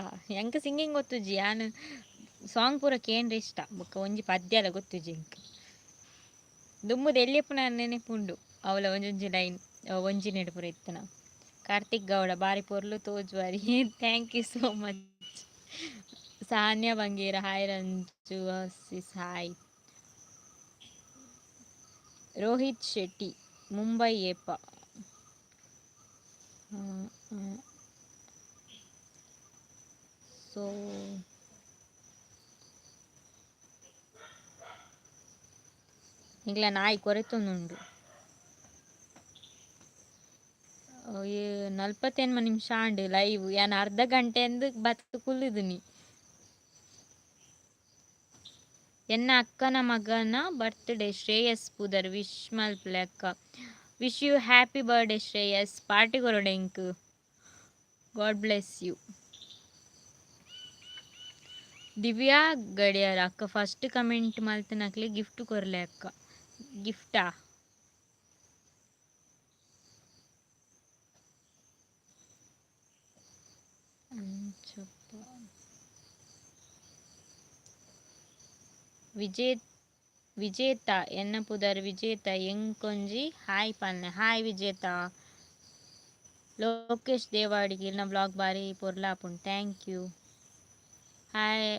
ಎಂಕ ಸಿಂಗಿಂಗ್ ಗೊತ್ತುಜಿ ಯಾನ್ ಸಾಂಗ್ ಪೂರ ಕೇಂದ್ರ ಇಷ್ಟ ಬೊಕ್ಕ ಒಂಜಿ ಪದ್ಯಲ ಗೊತ್ತುಜಿ ಎಂಕ್ ದುಮ್ಮುದು ಎಲ್ಲಿಯಪ್ಪು ನಾನು ನೆನೆಪುಂಡು ಅವಳ ಒಂಜೊಂಜಿ ಲೈನ್ ಒಂಜಿನೆಡು ಪೂರ ಇತ್ತನ. ಕಾರ್ತಿಕ್ ಗೌಡ ಬಾರಿ ಪೊರ್ಲು ತೋಜುವಾರಿ. Thank you so much. Sanya Bangera hi Ranju sis hi. Rohith Shetty Mumbai ಏಪ. ಸೊ ನಿಗ್ಲ ನಾಯಿ ಕೊರೆತೊಂದುಂಡು 48 ನಿಮಿಷ ಆಂಡ್ ಲೈವ್ ಯಾನ್ ಅರ್ಧ ಗಂಟೆ ಎಂದು ಬತ್ತು ಕುಲ್ಲಿದಿನಿ. ಎನ್ನ ಅಕ್ಕನ ಮಗನ ಬರ್ತ್ಡೇ ಶ್ರೇಯಸ್ ಪುದರ್ ವಿಶ್ ಮಲ್ಪಲೆ ಅಕ್ಕ. Wish you happy birthday Shreyas. Party ಕೊರೊಡೆಂಕ್. God bless you. Divya Gadiyara ಅಕ್ಕ ಫಸ್ಟ್ ಕಮೆಂಟ್ ಮಲ್ತನಕ್ಲೆ ಗಿಫ್ಟ್ ಕೊರ್ಲೆ ಅಕ್ಕ. ಗಿಫ್ಟಾ ವಿಜೇತ ಎನ್ನ ಪುದರ್ ವಿಜೇತ ಎಂಕೊಂಜಿ ಹಾಯ್ ಪಲ್ನೆ. ಹಾಯ್ ವಿಜೇತ. ಲೋಕೇಶ್ ದೇವಾಡಿಗೆ ಇನ್ನ ಬ್ಲಾಗ್ ಬಾರಿ ಪೊರ್ಲಾಪುಂಡು. Thank you. Hi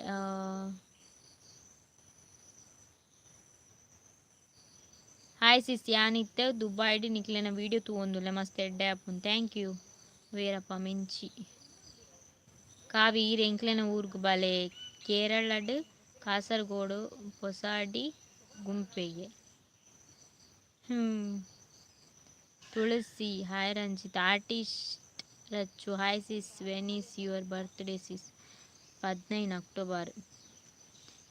hi sis ಯಾನಿತ್ತೆ ದುಬೈಡಿ ನಿಕ್ಲೆನ ವೀಡಿಯೋ ತೂವೊಂದುಲ್ಲೆ ಮಸ್ತ್ ಎಡ್ಡೆ ಆಪುಂಡು. ಥ್ಯಾಂಕ್ ಯು ವೀರಪ್ಪ ಮಿಂಚಿ. ಕಾವಿ ಈರೆ ಎಂಕ್ಲೆನ ಊರ್ಗು ಬಲೆ ಕೇರಳಡ್ ಕಾಸರಗೋಡು ಪೊಸಾಡಿ ಗುಂಪೆಗೆ. Tulasi hi Ranjith. Artist Rachchu hi sis when is your birthday sis. 15 October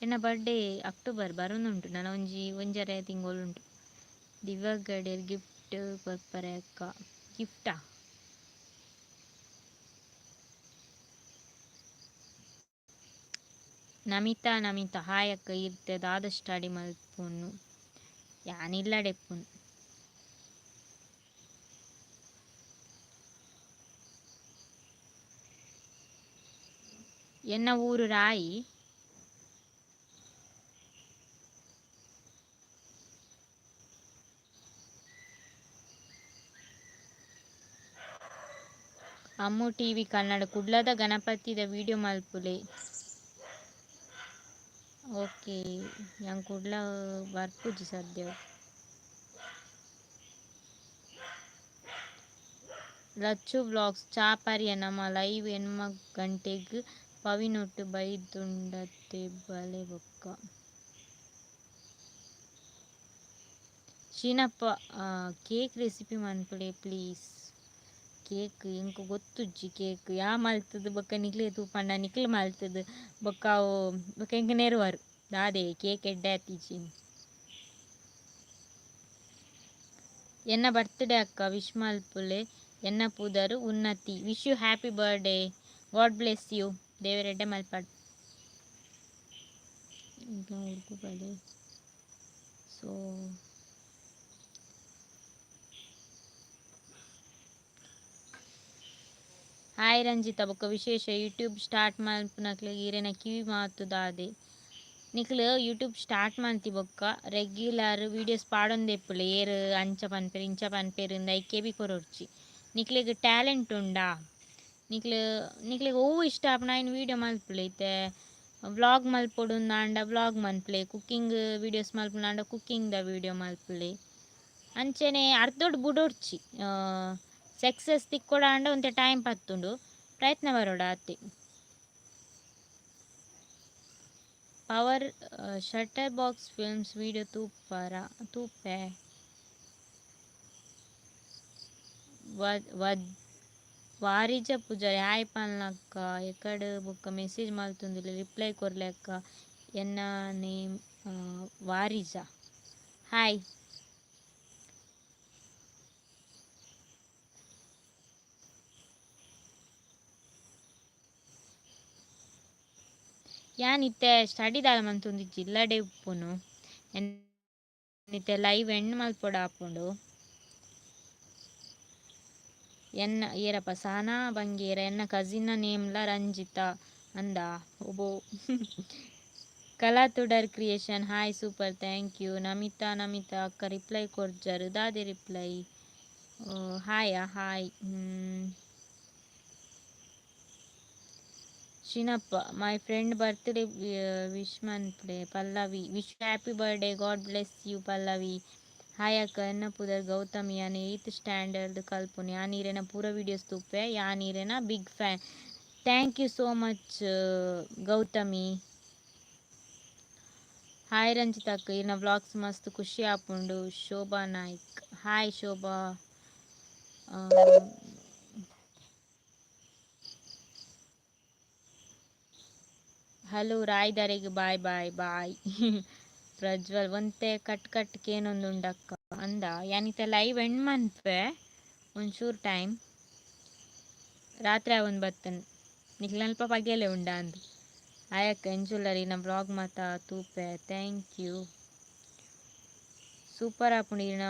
ಎನ್ನ ಬರ್ಡೇ ಅಕ್ಟೋಬರ್ ಬರೋನುಂಟು. ನಾನು ಒಂಜರೆ ತಿಂಗಳುಂಟು. ದಿವ್ಯ ಗಡಿಯರ್ ಗಿಫ್ಟ್ ಕೊರ್ಪರೆ ಅಕ್ಕ. ಗಿಫ್ಟಾ ನಮಿತಾ ಹಾಯ್ ಅಕ್ಕ ಇರ್ತದ ಆದಷ್ಟು ಅಡಿ ಮಲ್ಪುನು ಯಾನಿಲ್ಲ ಡೆಪ್ಪುನು. ಎನ್ನ ಊರು ರಾಯಿ. ಅಮ್ಮು ಟಿವಿ ಕನ್ನಡ ಕುಡ್ಲದ ಗಣಪತಿದ ವಿಡಿಯೋ ಮಲ್ಪುಲೆ. ಓಕೆ ಯಂಗ್ ಕುಡ್ಲ ಬರ್ಪುಜಿ ಸದ್ಯ. ಲಚ್ಚು ಬ್ಲಾಗ್ಸ್ ಚಾಪರಿಯ ನಮ್ಮ ಲೈವ್ ಎನ್ಮ ಗಂಟೆಗ್ ಪವಿನೊಟ್ಟು ಬೈದುಂಡತ್ತೆ ಬಲೆ ಬೊಕ್ಕ. ಶೀನಪ್ಪ ಕೇಕ್ ರೆಸಿಪಿ ಮನ್ಪುಡೆ ಪ್ಲೀಸ್. ಕೇಕ್ ಎಂಕ್ ಗೊತ್ತುಜ್ಜಿ ಕೇಕ್ ಯಾ ಮಲ್ತದ ಬೊಕ್ಕ ನಿಕ್ಲೆ ತೂಪಂಡ ನಿಕ್ಲೆ ಮಲ್ತದ ಬೊಕ್ಕ ಅವು ಬೊಕ್ಕ ಎಂಕ್ ನೆರವರು ದಾದೆ ಕೇಕ್ ಎಡ್ಡೆ ಆತಿಜಿನಿ. ಎನ್ನ ಬರ್ತ್ಡೇ ಅಕ್ಕ ವಿಶ್ ಮಲ್ಪುಲೆ ಎನ್ನ ಪುದರು Unnathi. Wish you happy birthday. God bless you. ದೇವರೆಡ್ಡೆ ಮಲ್ಪಾಡು. ಸೊ ಹಾಯ್ ರಂಜಿತ ಬೊಕ್ಕ ವಿಶೇಷ ಯೂಟ್ಯೂಬ್ ಸ್ಟಾರ್ಟ್ ಮಲ್ಪುನಕ್ಲೆ ಈರೆನ ಕಿವಿ ಮಾತು ದಾದೆ. ನಿಕ್ಲು ಯೂಟ್ಯೂಬ್ ಸ್ಟಾರ್ಟ್ ಮಲ್ತಿ ಬೊಕ್ಕ ರೆಗ್ಯುಲರ್ ವೀಡಿಯೋಸ್ ಪಾಡೊಂದೆಪ್ಪುಲೆ ಏರು ಅಂಚ ಪನ್ಪೆರ್ ಇಂಚ ಪನ್ಪೆರ್ ಐಕೆ ಬಿ ಕೊರೊಡ್ಚಿ. ನಿಕ್ಲೆಗ್ ಟ್ಯಾಲೆಂಟ್ ಉಂಡಾ ನಿಕ್ಲೆಗ್ ಒವ್ವು ಇಷ್ಟ ಆಪುನ ಆಯ್ನ ವೀಡಿಯೋ ಮಲ್ಪುಲೆ. ಇತ್ತೆ ವ್ಲಾಗ್ ಮಲ್ಪೊಡುಂದಾಂಡ ವ್ಲಾಗ್ ಮನ್ಪುಲೆ. ಕುಕ್ಕಿಂಗ್ ವೀಡಿಯೋಸ್ ಮಲ್ಪುನಾಂಡ ಕುಕ್ಕಿಂಗ್ದ ವೀಡಿಯೋ ಮಲ್ಪುಲೆ. ಅಂಚನೆ ಅರ್ಧೊಡು ಬುಡೊಡ್ಚಿ ಸಕ್ಸಸ್ ತಿಕ್ಕೊಡಾಂಡ ಒಂತೆ ಟೈಮ್ ಪತ್ತುಂಡು ಪ್ರಯತ್ನ ಬರೋಡ ಅತ್ತೆ. Power shutter box films video ತೂಪೆ ವಾರಿಜ ಪೂಜಾರಿ ಹಾಯ್ ಪನ್ಲಕ್ಕ ಎಕಡೆ ಬೊಕ್ಕ ಮೆಸೇಜ್ ಮಲ್ತೊಂದುಲ್ಲೆ ರಿಪ್ಲೈ ಕೊರ್ಲೆ ಅಕ್ಕ. ಎನ್ನ ನೇಮ್ ವಾರಿಜ. ಹಾಯ್ ಯಾನಿತ್ತೆ ಸ್ಟಡಿ ದಾಲ ಮಂತೊಂದಿಜ್ಜಿ ಇಲ್ಲಡೆ ಉಪ್ಪುನು ಎನ್ನಿತ್ತೆ ಲೈವ್ ಎಂಡ್ ಮಲ್ಪೊಡ ಆಪುಂಡು. ಎನ್ನ ಏರಪ್ಪ ಸಹನಾ ಬಂಗೇರ ಎನ್ನ ಕಸಿನ್ನ ನೇಮ್ಲ ರಂಜಿತ ಅಂದ ಒಬೋ. Kala Thudar creation hi super thank you. Namitha ಅಕ್ಕ ರಿಪ್ಲೈ ಕೊರ್ಜರು ದಾದೆ reply. Hi Shinappa my friend birthday wish ಮನ್ಪುಡೆ Pallavi. Wish happy birthday. God bless you Pallavi. Hi ಅಕ್ಕ ಎನ್ನ ಪುದರ್ ಗೌತಮಿ ಯಾನ್ 8th ಸ್ಟ್ಯಾಂಡರ್ಡ್ ಕಲ್ಪುನಿ ಆ ನೀರೇನ ಪೂರ ವೀಡಿಯೋಸ್ ತೂಪೆ ಯಾ ನೀರೇನ big fan. Thank you so much Gowthami. Hi Ranjith ಅಕ್ಕ ಇನ್ನ ವ್ಲಾಗ್ಸ್ ಮಸ್ತ್ ಖುಷಿ ಆಪುಂಡು. ಶೋಭಾ ನಾಯ್ಕ್ ಹಾಯ್ ಶೋಭಾ. ಹಲೋ ರಾಯ್ದಾರಿಗೆ ಬಾಯ್ ಬಾಯ್ ಬಾಯ್. ಪ್ರಜ್ವಲ್ ಒಂತೆ ಕಟ್ ಕಟ್ ಕೇನೊಂದುಂಡಕ್ಕ ಅಂದ ಯಾನಿತ ಲೈವ್ ಎಂಡ್ ಮನ್ಪೆ ಒಂಚೂರು ಟೈಮ್ ರಾತ್ರಿ ಅವನ್ ಬತ್ತನ್ ನಿಕ್ಲಲ್ಪ ಪಗೆಲೆ ಉಂಡ ಅಂದು ಆಯಕ್ಕ ಎಂಜುಲ್ಲರಿ ನಾ ಬ್ಲಾಗ್ ಮಾತ ತೂಪೆ. ಥ್ಯಾಂಕ್ ಯು ಸೂಪರ್ ಆಪುಂಡಿನ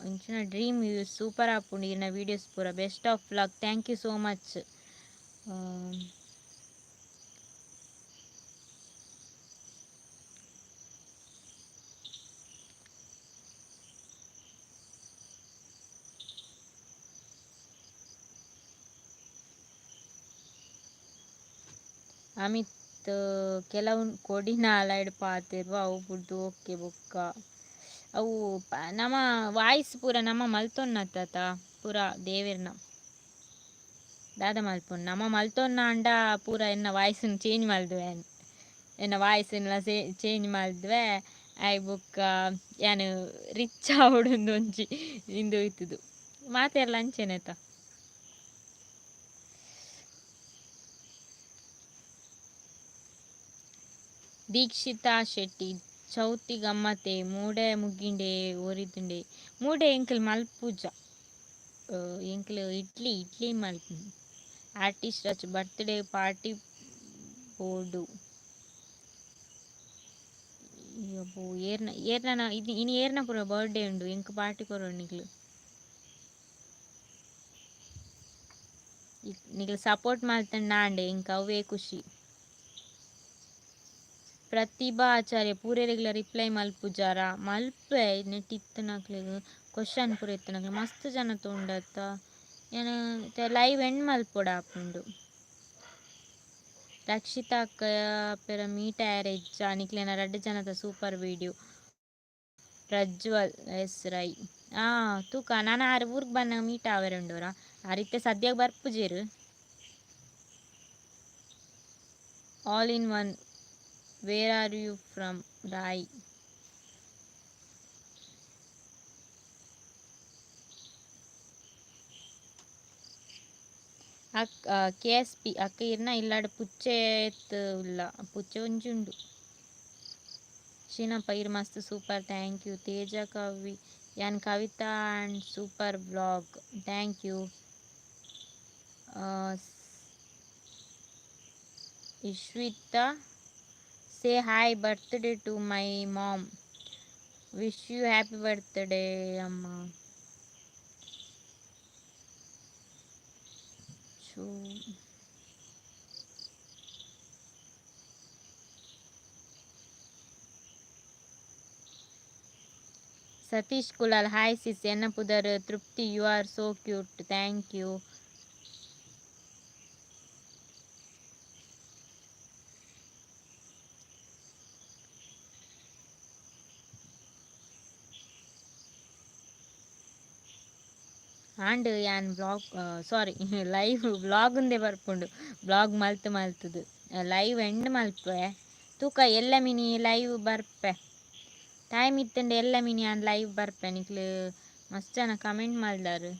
ಇಂಚಿನ ಡ್ರೀಮ್ ಸೂಪರ್ ಆಪುಂಡಿನ ವೀಡಿಯೋಸ್ ಪೂರ best of luck. Thank you so much. Amit ಕೆಲವು ಕೊಡಿನ ಅಲೈಡ್ ಪಾತೆರು ಅವು ಬುಡ್ದು ಓಕೆ ಬೊಕ್ಕ ಅವು ನಮ್ಮ ವಾಯ್ಸ್ ಪೂರ ನಮ್ಮ ಮಲ್ತೊನ್ನತ್ತ ಪೂರ ದೇವೇರ್ನ ದಾದ ಮಲ್ಪೊನ್ ನಮ್ಮ ಮಲ್ತೊನ್ನ ಅಂಡ ಪೂರ ಎನ್ನ ವಾಯ್ಸನ್ನು ಚೇಂಜ್ ಮಲ್ದುವೆ ಎನ್ನ ವಾಯ್ಸನ್ನ ಚೇಂಜ್ ಮಲ್ದುವೆ ಐ ಬೊಕ್ಕ ಯಾನು ರಿಚ್ ಆವಡೊಂದು ಒಂಜಿ ಇಂದು ಇತ್ತದು ಮಾತೆರ್ಲ ಅಂಚೆನೆತ. ದೀಕ್ಷಿತಾ ಶೆಟ್ಟಿ ಚೌತಿ ಗಮ್ಮತೆ ಮೂಡೆ ಮುಗ್ಗಿಂಡೆ ಓರಿದುಂಡೆ ಮೂಡೆ ಎಂಕಲ್ ಮಲ್ಪೂಜ ಎಂಕಲ್ ಇಡ್ಲಿ ಮಲ್ಪು artist Rach birthday party board ಏರ್ನ ಏರ್ನ ಇನ್ನು ಏರ್ನ ಪೂರ ಬರ್ಡೇ ಉಂಡು ಎಂಕ್ ಪಾರ್ಟಿ ಕೊರೋಡು ನಿಕ್ಲು ಸಪೋರ್ಟ್ ಮಾಡ್ತಾನೆ ನಾಂಡೆ ಎಂಕ್ ಅವೇ ಖುಷಿ. ಪ್ರತಿಭಾ ಆಚಾರ್ಯ ಪೂರೆರೆಗ್ಲ ರಿಪ್ಲೈ ಮಲ್ಪುಜಾರ ಮಲ್ಪೆ ನೆಟ್ ಇತ್ತನಕ್ಲೆ ಕ್ವಶನ್ ಪೂರ ಇತ್ತನಕ್ಲೆ ಮಸ್ತ್ ಜನ ತೊಂಡತ್ತ ಏನು ಲೈವ್ ಎಂಡ್ ಮಲ್ಪೊಡ ಆಪುಂಡು. ರಕ್ಷಿತಾ ಅಕ್ಕ ಪೆರ ಮೀಟ್ ಆ್ಯಾರೇಜ್ ನಿಕ್ಲೆನ 2 ಜನದ super video. Prajwal S Rai ತೂಕ ನಾನು ಆರು ಊರಿಗೆ ಬನ್ನ ಮೀಟ್ ಆವರೆಂಡೋರ ಆ ರೀತಿ ಸದ್ಯಕ್ಕೆ ಬರ್ಪುಜೇರು all in one. Where are you from Rai. KSP ಅಕ್ಕ ಇರ್ನ ಇಲ್ಲಾಡು ಪುಚ್ಚೆ ಇಲ್ಲ ಪುಚ್ಚೆ ಒಂಜುಂಡು ಶೀನಪ್ಪ ಇರ್ ಮಸ್ತ್ super. Thank you Teja Kavi ಯಾನ್ Kavitha and super blog. Thank you Ishwitha say hi birthday to my mom wish you happy birthday ಅಮ್ಮ. ಸತೀಶ್ ಕುಲಾಲ್ ಹಾಯ್ ಸಿಸ್ ಎನ್ನ ಪುದರ್ Thripthi you are so cute. Thank you. And ಯಾನ್ ಬ್ಲಾಗ್ ಸಾರಿ ಲೈವ್ ಬ್ಲಾಗ್ ಉಂದೇ ಬರ್ಪುಂಡು blog ಮಲ್ತುದು live end ಮಲ್ಪೆ ತೂಕ ಎಲ್ಲ ಮಿನಿ ಲೈವ್ ಬರ್ಪೆ ಟೈಮ್ ಇತ್ತಂಡೆ ಎಲ್ಲ ಮಿನಿ ಆನ್ ಲೈವ್ ಬರ್ಪೆ ನಿಕ್ಲು ಮಸ್ತ್ ಜನ ಕಮೆಂಟ್ ಮಲ್ದಾರು.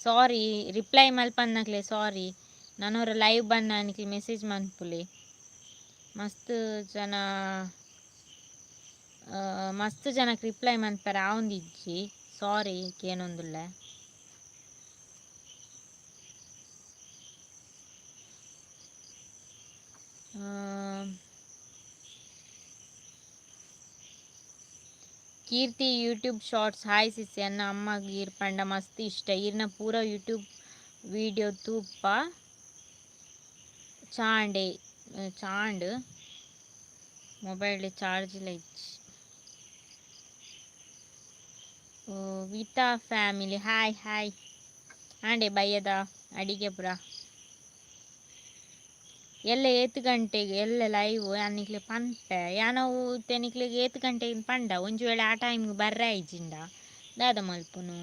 ಸಾರಿ ರಿಪ್ಲೈ ಮಲ್ಪನ್ನಕ್ಲೆ ಸಾರಿ ನಾನವ್ರ ಲೈವ್ ಬನ್ನ ನಿಕ್ಲಿ ಮೆಸೇಜ್ ಮನ್ಪುಲೆ ಮಸ್ತ್ ಜನಕ್ಕೆ ರಿಪ್ಲೈ ಮನ್ಪರ ಆವೊಂದಿಜ್ಜಿ ಸಾರಿ ಕೇನೊಂದುಲ್ಲೆ. Keerthi YouTube shorts hi sis ಎನ್ನ ಅಮ್ಮಗೆ ಈರ್ ಪಂಡ ಮಸ್ತ್ ಇಷ್ಟ ಈರ್ನ ಪೂರ ಯೂಟ್ಯೂಬ್ ವಿಡಿಯೋ ತೂಪ ಚಾಂಡ್ ಮೊಬೈಲ್ ಚಾರ್ಜ್ ಇಲ್ಲ ಇಚ್ಚಿ. ವಿತಾ ಫ್ಯಾಮಿಲಿ ಹಾಯ್ ಹಾಯ್ ಆಂಡೆ ಬಯ್ಯದ ಅಡಿಗೆ ಪುರ ಎಲ್ಲ ಏತು ಗಂಟೆಗೆ ಎಲ್ಲ ಲೈವ್ ಯಾನಿಕ್ಲೆ ಪನ್ಪೆ ಯಾನವು ತೆನಿಕ್ಲೆಗೆ ಏತು ಗಂಟೆಗೆ ಪಂಡ ಒಂಜಿ ವೇಳೆ ಆ ಟೈಮ್ಗೆ ಬರ್ರೆ ಆಯ್ಜಿಂಡ ದಾದ ಮಲ್ಪುನು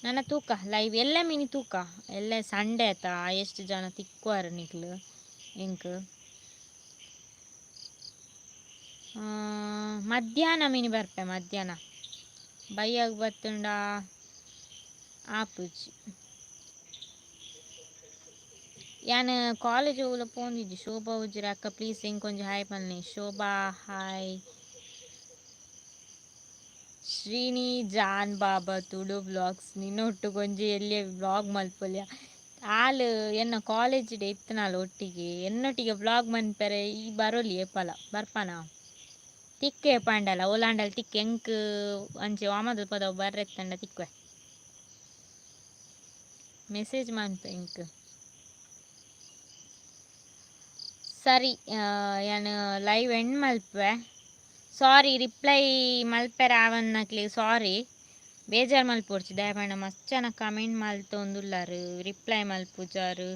ನನ್ನ ತೂಕ ಲೈವ್ ಎಲ್ಲ ಮಿನಿ ತೂಕ ಎಲ್ಲ ಸಂಡೆ ಆಯ್ತಾ ಎಷ್ಟು ಜನ ತಿಕ್ಕುವಾರ ನಿಕ್ಲು ಇಂಕ್ ಮಧ್ಯಾಹ್ನ ಮಿನಿ ಬರ್ಪೆ ಮಧ್ಯಾಹ್ನ ಬೈಯಾಗ ಬತ್ತುಂಡ ಆಪುಜಿ ಯಾನ್ ಕಾಲೇಜ್ ಊಲ ಪೋಂದಿಜ್ಜಿ ಶೋಭಾ ಉಜ್ಜಿರ ಅಕ್ಕ ಪ್ಲೀಸ್ ಇಂಕೊಂಜಿ ಹಾಯ್ ಪನ್ನಿ ಶೋಭಾ ಹಾಯ್ ಶ್ರೀನಿ ಜಾನ್ ಬಾಬಾ ತುಳು ಬ್ಲಾಗ್ಸ್ ನಿನ್ನೊಟ್ಟು ಕೊಂಜಿ ಎಲ್ಲಿ ಬ್ಲಾಗ್ ಮಲ್ಪೊಲ್ಯ ಆಲ್ ಎನ್ನ ಕಾಲೇಜ್ ಡೇ ಇತ್ತನಾಲ್ ಒಟ್ಟಿಗೆ ಎನ್ನೊಟ್ಟಿಗೆ ಬ್ಲಾಗ್ ಮನ್ಪೆರೆ ಈ ಬರೋಲಿ ಏಪಲ ಬರ್ಪನ ತಿಕ್ಕೆ ಪಂಡಲ ಓಲಾಂಡಲ್ ತಿಕ್ಕೆ ಎಂಕ್ ಅಂಚೆ ವಾಮದ ಪದವು ಬರ್ರೆತ್ತಂಡ ತಿಕ್ವೆ ಮೆಸೇಜ್ ಮನ್ಪೆ ಇಂಕ್ ಸರಿ ಯಾನು ಲೈವ್ ಎಂಡ್ ಮಲ್ಪೆ ಸಾರಿ ರಿಪ್ಲೈ ಮಲ್ಪೆರೆ ಆವನ್ನಕ್ಲಿ ಸಾರಿ ಬೇಜಾರು ಮಲ್ಪೊಡ್ಚಿ ದಯಪಂಡ ಮಸ್ತ್ ಜನ ಕಮೆಂಟ್ ಮಲ್ತೊಂದುಲ್ಲಾರು ರಿಪ್ಲೈ ಮಲ್ಪುಜಾರು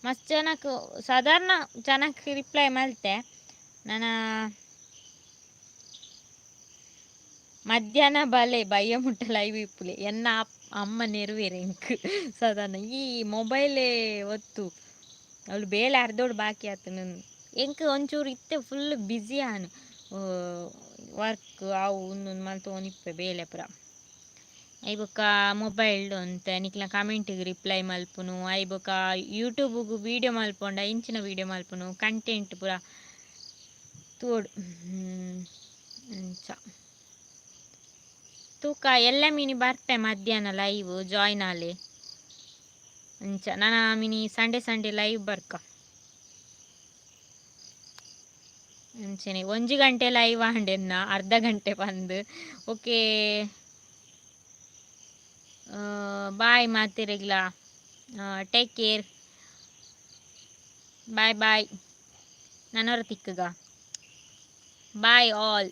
ಮಸ್ತ್ ಜನಕ್ಕೆ ಸಾಧಾರಣ ಜನಕ್ಕೆ ರಿಪ್ಲೈ ಮಲ್ತೆ ನಾನು ಮಧ್ಯಾಹ್ನ ಬಲೆ ಬಯ್ಯ ಮುಟ್ಟ ಲೈವ್ ಇಪ್ಪುಲೆ ಎನ್ನ ಅಮ್ಮ ನೆರವೇರೆ ಇಂಕ್ ಸಾಧಾರಣ ಈ ಮೊಬೈಲೇ ಒತ್ತು ಅವಳು ಬೇಲೆ ಅರ್ಧೋಡು ಬಾಕಿ ಆತನು ಎಂಕ್ ಒಂಚೂರು ಇತ್ತೆ ಫುಲ್ ಬ್ಯುಸಿ ಆನು ವರ್ಕ್ ಅವು ಒಂದೊಂದು ಮಲ್ತೊನಿಪ್ಪೆ ಬೇಲೆ ಪುರ ಐಬೊಕ್ಕ ಮೊಬೈಲ್ ಅಂತ ನಿಕ್ಲ ಕಮೆಂಟಿಗೆ ರಿಪ್ಲೈ ಮಲ್ಪುನು ಐಬೊಕ್ಕ ಯೂಟ್ಯೂಬ್ಗೂ ವೀಡಿಯೋ ಮಲ್ಪೊಂಡ ಇಂಚಿನ ವೀಡಿಯೋ ಮಲ್ಪುನು ಕಂಟೆಂಟ್ ಪೂರ ತೋಡು ಅಂಚ ತೂಕ ಎಲ್ಲ ಮಿನಿ ಬರ್ಪೆ ಮಧ್ಯಾಹ್ನ ಲೈವ್ ಜಾಯ್ನ್ ಆಲೆ ಅಂಚ ನಾನು ಮಿನಿ ಸಂಡೆ ಲೈವ್ ಬರ್ಕ ಅಂಚನೆ 1 ಗಂಟೆ ಲೈವ್ ಆಂಡೆನ್ನ ಅರ್ಧ ಗಂಟೆ ಬಂದು ಓಕೆ ಬಾಯ್ ಮಾತಿರಿಗ್ಲ ಟೇಕ್ ಕೇರ್ ಬಾಯ್ ನನ್ನವರ ತಿಕ್ಕಗ ಬಾಯ್ ಆಲ್